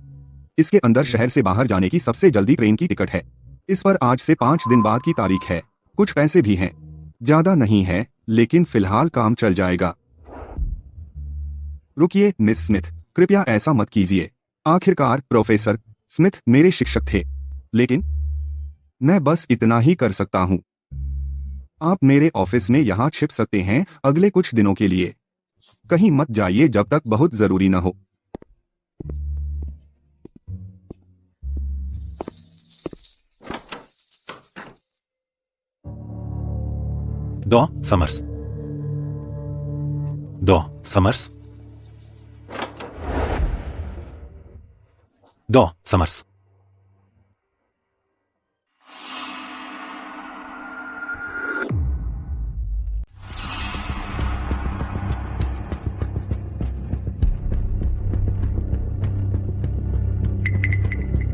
इसके अंदर शहर से बाहर जाने की सबसे जल्दी ट्रेन की टिकट है। इस पर आज से 5 दिन बाद की तारीख है। कुछ पैसे भी हैं, ज्यादा नहीं है, लेकिन फिलहाल काम चल जाएगा। रुकिए मिस स्मिथ, कृपया ऐसा मत कीजिए। आखिरकार प्रोफेसर स्मिथ मेरे शिक्षक थे, लेकिन मैं बस इतना ही कर सकता हूँ। आप मेरे ऑफिस में यहाँ छिप सकते हैं अगले कुछ दिनों के लिए। कहीं मत जाइए जब तक बहुत जरूरी न हो। डॉ समर्स। डॉ समर्स। डॉ समर्स।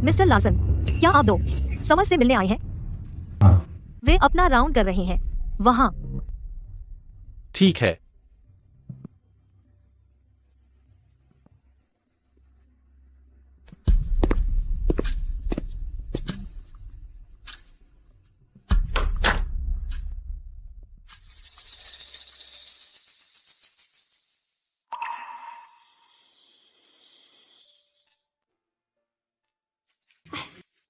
मिस्टर लार्सन, क्या आप दो समर से मिलने आए हैं? वे अपना राउंड कर रहे हैं वहाँ। ठीक है।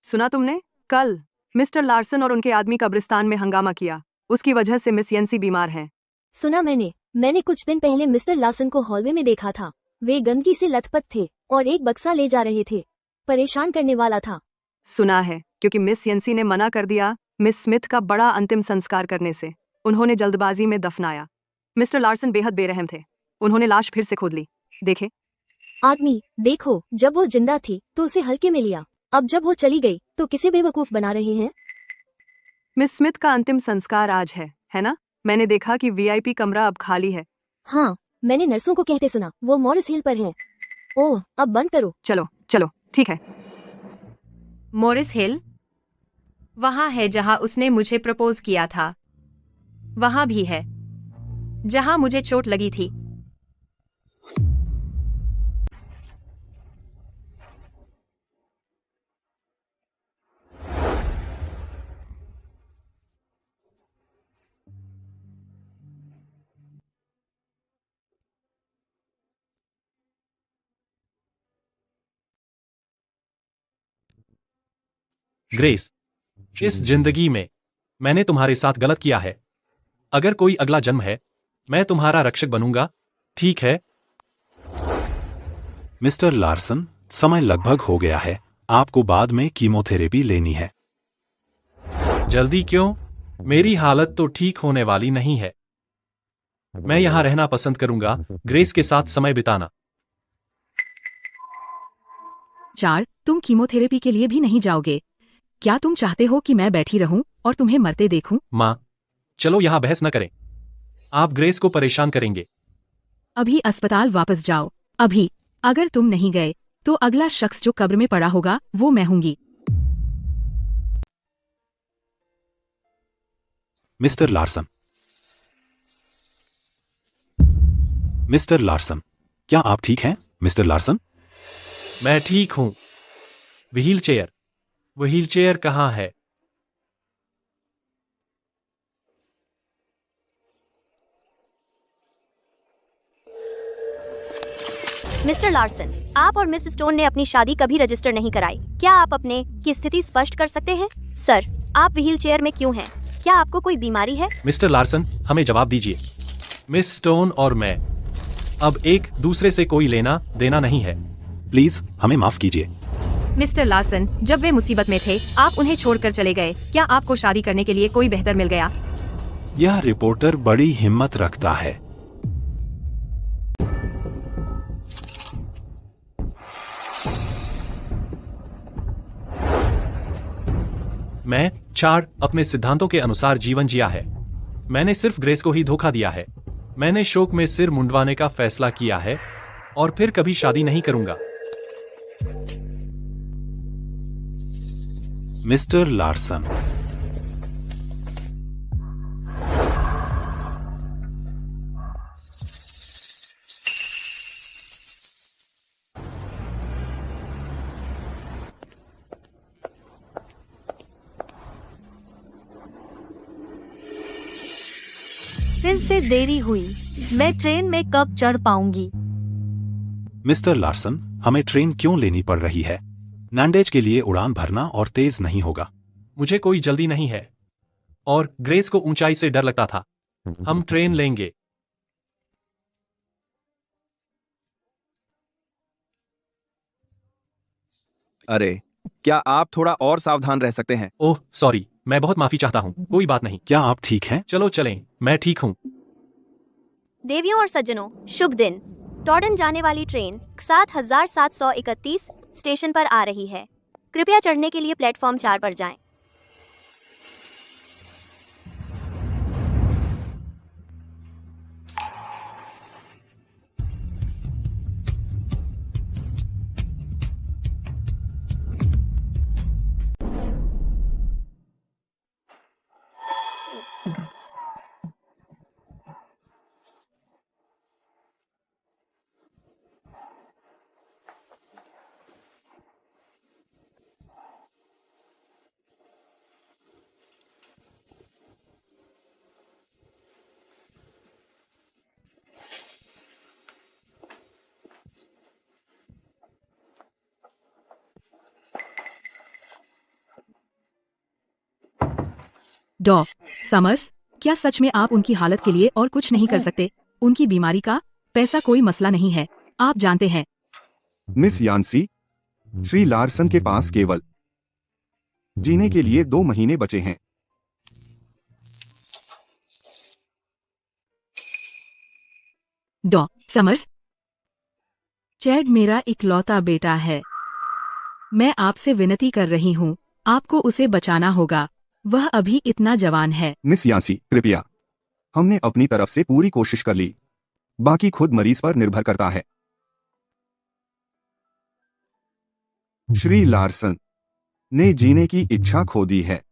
सुना तुमने? कल मिस्टर लार्सन और उनके आदमी कब्रिस्तान में हंगामा किया। उसकी वजह से मिस येंसी बीमार हैं। सुना मैंने कुछ दिन पहले मिस्टर लार्सन को हॉलवे में देखा था। वे गंदगी से लथपथ थे और एक बक्सा ले जा रहे थे। परेशान करने वाला था। सुना है, क्योंकि मिस येंसी ने मना कर दिया मिस स्मिथ का बड़ा अंतिम संस्कार करने से। उन्होंने जल्दबाजी में दफनाया। मिस्टर लार्सन बेहद बेरहम थे। उन्होंने लाश फिर से खोद ली। देखे आदमी, देखो, जब वो जिंदा थी तो उसे हल्के में लिया। अब जब वो चली गई तो किसे बेवकूफ बना रहे हैं? मिस स्मिथ का अंतिम संस्कार आज है ना? मैंने देखा कि वीआईपी कमरा अब खाली है। हाँ, मैंने नर्सों को कहते सुना वो मॉरिस हिल पर है। ओह, अब बंद करो। चलो चलो, ठीक है। मॉरिस हिल वहां है जहां उसने मुझे प्रपोज किया था। वहां भी है जहां मुझे चोट लगी थी। ग्रेस, इस जिंदगी में मैंने तुम्हारे साथ गलत किया है। अगर कोई अगला जन्म है, मैं तुम्हारा रक्षक बनूंगा, ठीक है? मिस्टर लार्सन, समय लगभग हो गया है। आपको बाद में कीमोथेरेपी लेनी है। जल्दी क्यों? मेरी हालत तो ठीक होने वाली नहीं है। मैं यहां रहना पसंद करूंगा, ग्रेस के साथ समय बिताना। 4, तुम कीमोथेरेपी के लिए भी नहीं जाओगे। क्या तुम चाहते हो कि मैं बैठी रहूं और तुम्हें मरते देखूं? माँ, चलो यहां बहस न करें। आप ग्रेस को परेशान करेंगे। अभी अस्पताल वापस जाओ, अभी। अगर तुम नहीं गए तो अगला शख्स जो कब्र में पड़ा होगा वो मैं हूंगी। Mister Larson. मिस्टर लार्सन, क्या आप ठीक हैं, मिस्टर लार्सन? मैं ठीक हूं। व्हीलचेयर, व्हीलचेयर कहाँ है? मिस्टर लार्सन, आप और मिस स्टोन ने अपनी शादी कभी रजिस्टर नहीं कराई। क्या आप अपने की स्थिति स्पष्ट कर सकते हैं? सर, आप व्हीलचेयर में क्यों हैं? क्या आपको कोई बीमारी है? मिस्टर लार्सन, हमें जवाब दीजिए। मिस स्टोन और मैं अब एक दूसरे से कोई लेना देना नहीं है। प्लीज हमें माफ कीजिए। मिस्टर लार्सन, जब वे मुसीबत में थे आप उन्हें छोड़कर चले गए। क्या आपको शादी करने के लिए कोई बेहतर मिल गया? यह रिपोर्टर बड़ी हिम्मत रखता है। मैं चार्ड अपने सिद्धांतों के अनुसार जीवन जिया है। मैंने सिर्फ ग्रेस को ही धोखा दिया है। मैंने शोक में सिर मुंडवाने का फैसला किया है और फिर कभी शादी नहीं करूंगा। मिस्टर लार्सन, फिर से देरी हुई। मैं ट्रेन में कब चढ़ पाऊंगी? मिस्टर लार्सन, हमें ट्रेन क्यों लेनी पड़ रही है? नैंडेज के लिए उड़ान भरना और तेज नहीं होगा। मुझे कोई जल्दी नहीं है और ग्रेस को ऊंचाई से डर लगता था। हम ट्रेन लेंगे। अरे, क्या आप थोड़ा और सावधान रह सकते हैं? ओह सॉरी, मैं बहुत माफी चाहता हूँ। कोई बात नहीं। क्या आप ठीक हैं? चलो चलें, मैं ठीक हूँ। देवियों और सज्जनों, शुभ दिन। टॉर्डन जाने वाली ट्रेन 7731 स्टेशन पर आ रही है। कृपया चढ़ने के लिए प्लेटफॉर्म 4 पर जाएं। डॉ समर्स, क्या सच में आप उनकी हालत के लिए और कुछ नहीं कर सकते? उनकी बीमारी का पैसा कोई मसला नहीं है, आप जानते हैं। मिस यान्सी, श्री लार्सन के पास केवल जीने के लिए 2 महीने बचे हैं। डॉ समर्स, चैड मेरा इकलौता बेटा है। मैं आपसे विनती कर रही हूँ, आपको उसे बचाना होगा। वह अभी इतना जवान है। मिस यान्सी, कृपया। हमने अपनी तरफ से पूरी कोशिश कर ली। बाकी खुद मरीज पर निर्भर करता है। श्री लार्सन ने जीने की इच्छा खो दी है।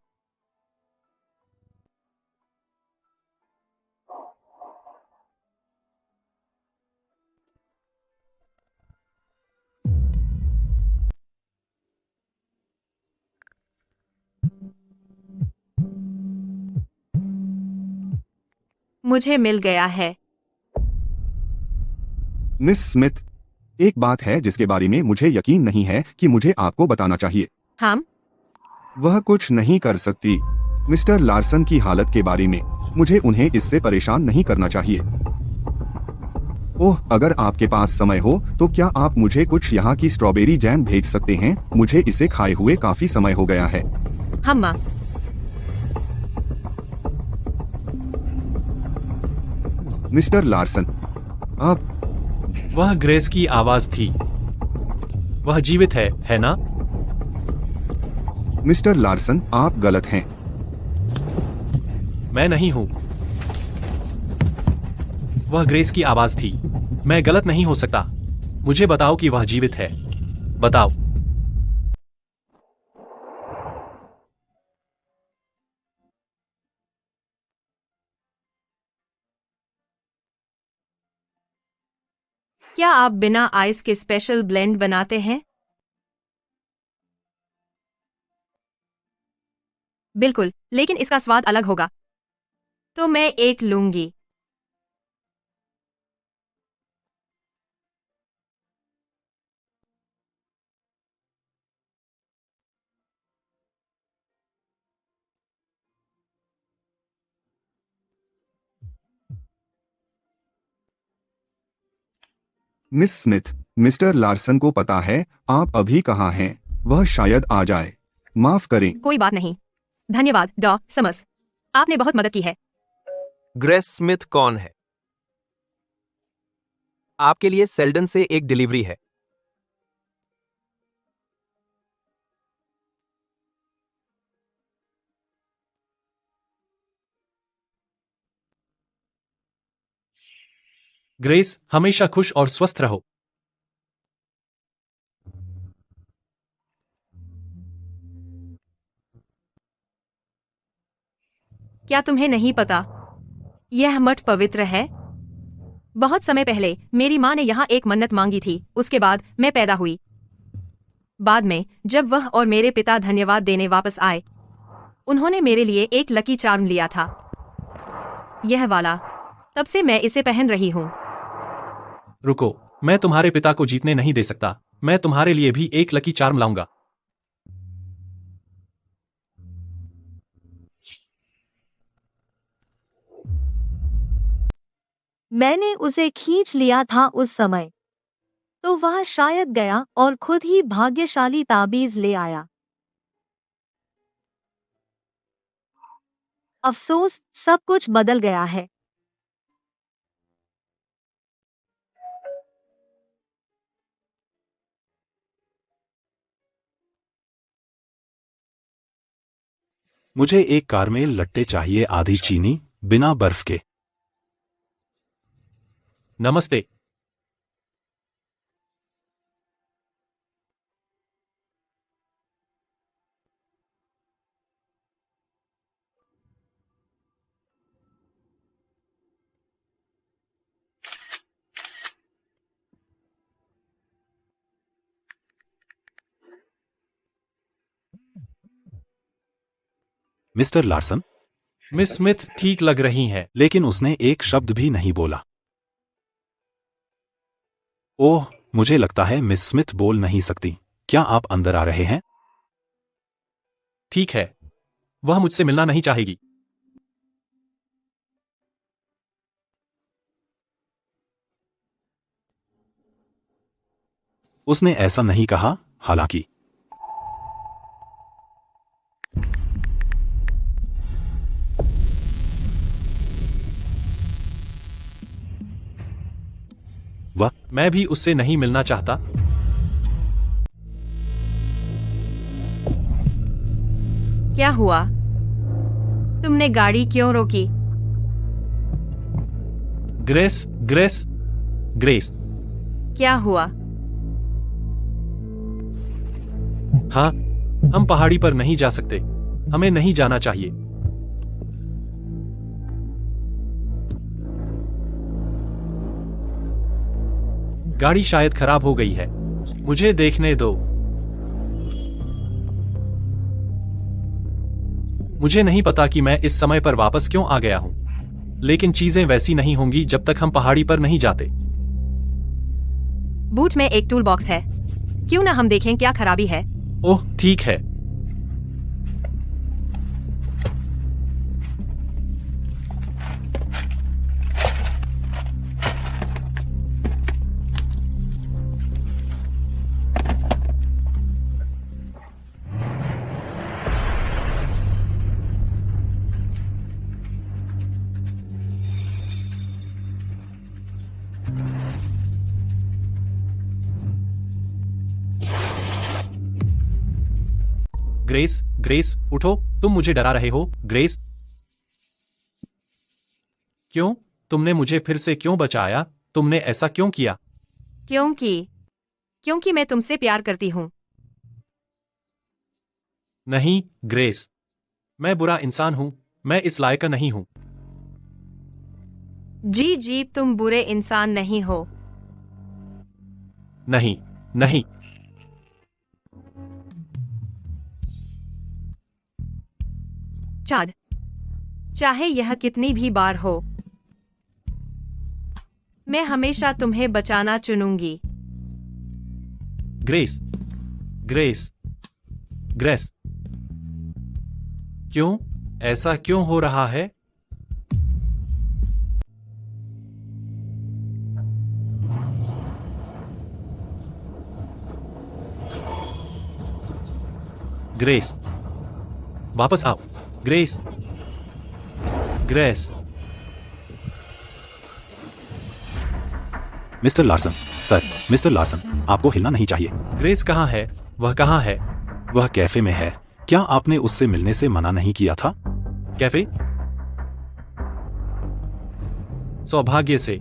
मुझे मिल गया है। मिस स्मिथ, एक बात है जिसके बारे में मुझे यकीन नहीं है कि मुझे आपको बताना चाहिए। हम वह कुछ नहीं कर सकती। मिस्टर लार्सन की हालत के बारे में मुझे उन्हें इससे परेशान नहीं करना चाहिए। ओह, अगर आपके पास समय हो तो क्या आप मुझे कुछ यहाँ की स्ट्रॉबेरी जैम भेज सकते हैं? मुझे इसे खाए हुए काफी समय हो गया है। हम मिस्टर लार्सन, आप वह ग्रेस की आवाज थी। वह जीवित है ना? मिस्टर लार्सन, आप गलत हैं। मैं नहीं हूं। वह ग्रेस की आवाज थी। मैं गलत नहीं हो सकता। मुझे बताओ कि वह जीवित है। बताओ। क्या आप बिना आइस के स्पेशल ब्लेंड बनाते हैं? बिल्कुल, लेकिन इसका स्वाद अलग होगा। तो मैं एक लूंगी। मिस स्मिथ, मिस्टर लार्सन को पता है आप अभी कहाँ हैं। वह शायद आ जाए। माफ करें। कोई बात नहीं। धन्यवाद डॉ समर्स, आपने बहुत मदद की है। ग्रेस स्मिथ कौन है? आपके लिए सेल्डन से एक डिलीवरी है। ग्रेस, हमेशा खुश और स्वस्थ रहो। क्या तुम्हें नहीं पता यह मठ पवित्र है? बहुत समय पहले मेरी माँ ने यहाँ एक मन्नत मांगी थी। उसके बाद मैं पैदा हुई। बाद में जब वह और मेरे पिता धन्यवाद देने वापस आए, उन्होंने मेरे लिए एक लकी चार्म लिया था, यह वाला। तब से मैं इसे पहन रही हूँ। रुको, मैं तुम्हारे पिता को जीतने नहीं दे सकता। मैं तुम्हारे लिए भी एक लकी चार्म लाऊंगा। मैंने उसे खींच लिया था उस समय, तो वह शायद गया और खुद ही भाग्यशाली ताबीज ले आया। अफसोस, सब कुछ बदल गया है। मुझे एक कारमेल लट्टे चाहिए, आधी चीनी, बिना बर्फ के। नमस्ते। Mister Larsen? मिस स्मिथ ठीक लग रही हैं। लेकिन उसने एक शब्द भी नहीं बोला। ओह, मुझे लगता है मिस स्मिथ बोल नहीं सकती। क्या आप अंदर आ रहे हैं? ठीक है, वह मुझसे मिलना नहीं चाहेगी। उसने ऐसा नहीं कहा, हालांकि। मैं भी उससे नहीं मिलना चाहता। क्या हुआ? तुमने गाड़ी क्यों रोकी? Grace, grace, grace. क्या हुआ? हाँ, हम पहाड़ी पर नहीं जा सकते। हमें नहीं जाना चाहिए। गाड़ी शायद खराब हो गई है। मुझे देखने दो। मुझे नहीं पता कि मैं इस समय पर वापस क्यों आ गया हूं, लेकिन चीजें वैसी नहीं होंगी जब तक हम पहाड़ी पर नहीं जाते। बूट में एक टूल बॉक्स है, क्यों ना हम देखें क्या खराबी है। ओह, ठीक है। ग्रेस, ग्रेस, उठो। तुम मुझे डरा रहे हो, ग्रेस। क्यों? तुमने मुझे फिर से क्यों बचाया? तुमने ऐसा क्यों किया? क्योंकि मैं तुमसे प्यार करती हूँ। नहीं, ग्रेस। मैं बुरा इंसान हूँ। मैं इस लायक नहीं हूँ। जी, तुम बुरे इंसान नहीं हो। नहीं, नहीं। चाहे यह कितनी भी बार हो, मैं हमेशा तुम्हें बचाना चुनूंगी। Grace, grace, grace. क्यों? ऐसा क्यों हो रहा है? ग्रेस, वापस आओ। Grace, grace. Mister Larsen, sir, mister Larsen, आपको हिलना नहीं चाहिए। ग्रेस कहाँ है? वह कहाँ है? वह कैफे में है। क्या आपने उससे मिलने से मना नहीं किया था? कैफे? सौभाग्य से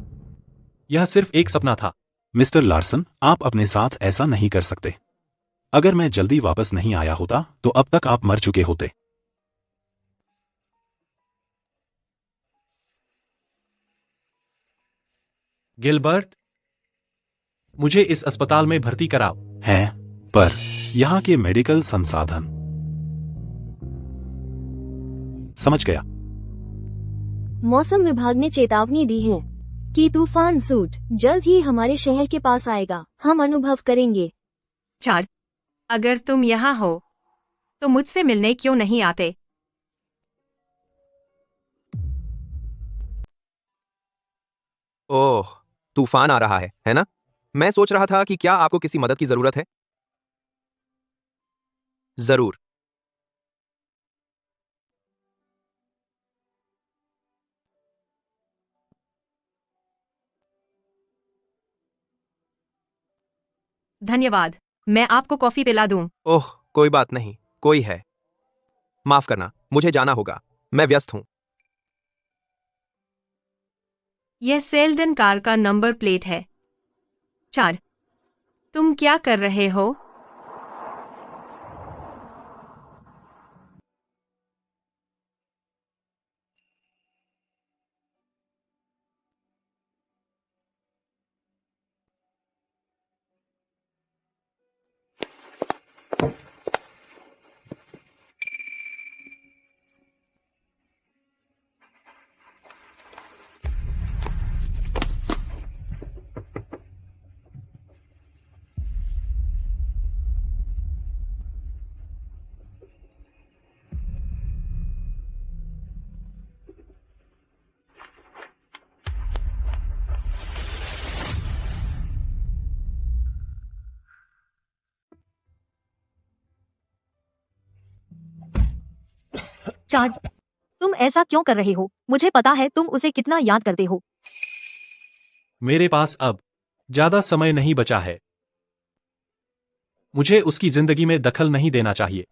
यह सिर्फ एक सपना था। मिस्टर लार्सन, आप अपने साथ ऐसा नहीं कर सकते। अगर मैं जल्दी वापस नहीं आया होता तो अब तक आप मर चुके होते। गिलबर्ट, मुझे इस अस्पताल में भर्ती कराओ। हैं, पर यहाँ के मेडिकल संसाधन। समझ गया। मौसम विभाग ने चेतावनी दी है कि तूफान सूट जल्द ही हमारे शहर के पास आएगा। हम अनुभव करेंगे। 4. अगर तुम यहाँ हो तो मुझसे मिलने क्यों नहीं आते? ओह, तूफान आ रहा है ना? मैं सोच रहा था कि क्या आपको किसी मदद की जरूरत है? जरूर। धन्यवाद, मैं आपको कॉफी पिला दूं। ओह, कोई बात नहीं, कोई है। माफ करना, मुझे जाना होगा, मैं व्यस्त हूं। यह सेल्डन कार का नंबर प्लेट है। 4. तुम क्या कर रहे हो? चार्ड, तुम ऐसा क्यों कर रहे हो? मुझे पता है तुम उसे कितना याद करते हो। मेरे पास अब ज्यादा समय नहीं बचा है। मुझे उसकी जिंदगी में दखल नहीं देना चाहिए।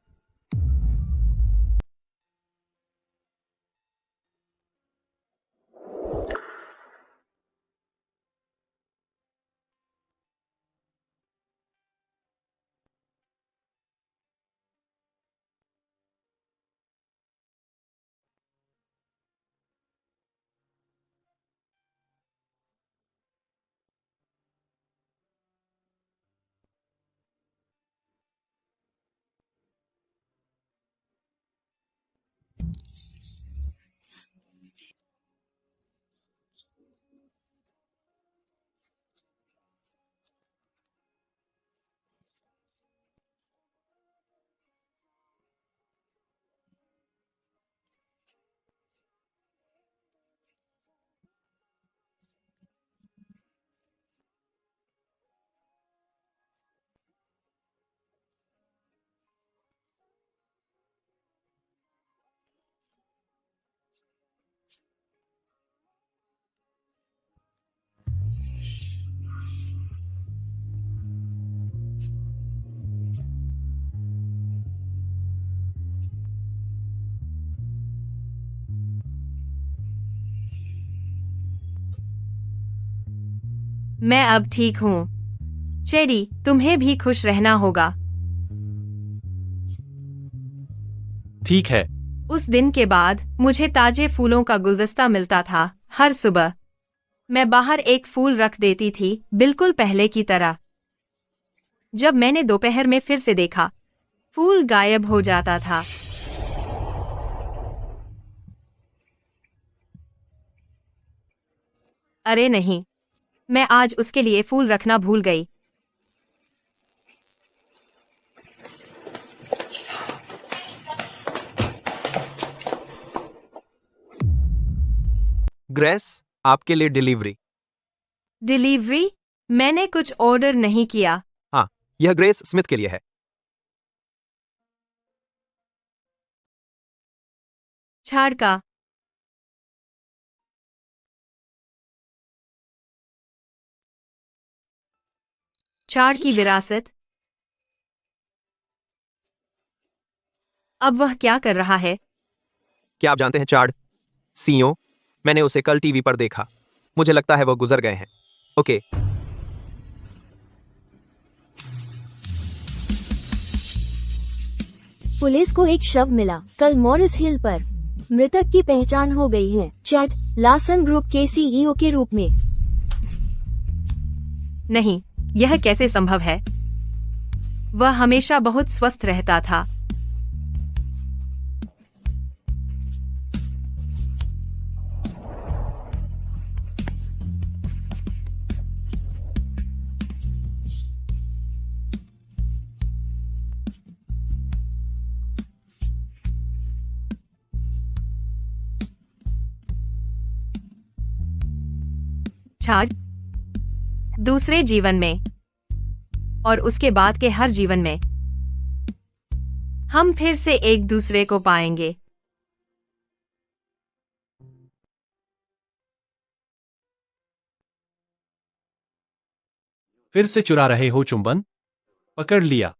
मैं अब ठीक हूँ। चेरी, तुम्हें भी खुश रहना होगा। ठीक है। उस दिन के बाद मुझे ताजे फूलों का गुलदस्ता मिलता था हर सुबह। मैं बाहर एक फूल रख देती थी, बिल्कुल पहले की तरह। जब मैंने दोपहर में फिर से देखा, फूल गायब हो जाता था। अरे नहीं, मैं आज उसके लिए फूल रखना भूल गई। ग्रेस, आपके लिए डिलीवरी। डिलीवरी? मैंने कुछ ऑर्डर नहीं किया। हाँ, यह ग्रेस स्मिथ के लिए है। छाड़ का चार्ड की विरासत। अब वह क्या कर रहा है? क्या आप जानते हैं चार्ड? सीओ, मैंने उसे कल टीवी पर देखा। मुझे लगता है वो गुजर गए हैं। ओके। पुलिस को एक शव मिला कल मॉरिस हिल पर। मृतक की पहचान हो गई है चैड लार्सन ग्रुप के सीईओ के रूप में। नहीं, यह कैसे संभव है? वह हमेशा बहुत स्वस्थ रहता था। छाड़ दूसरे जीवन में और उसके बाद के हर जीवन में हम फिर से एक दूसरे को पाएंगे। फिर से चुरा रहे हो चुंबन? पकड़ लिया।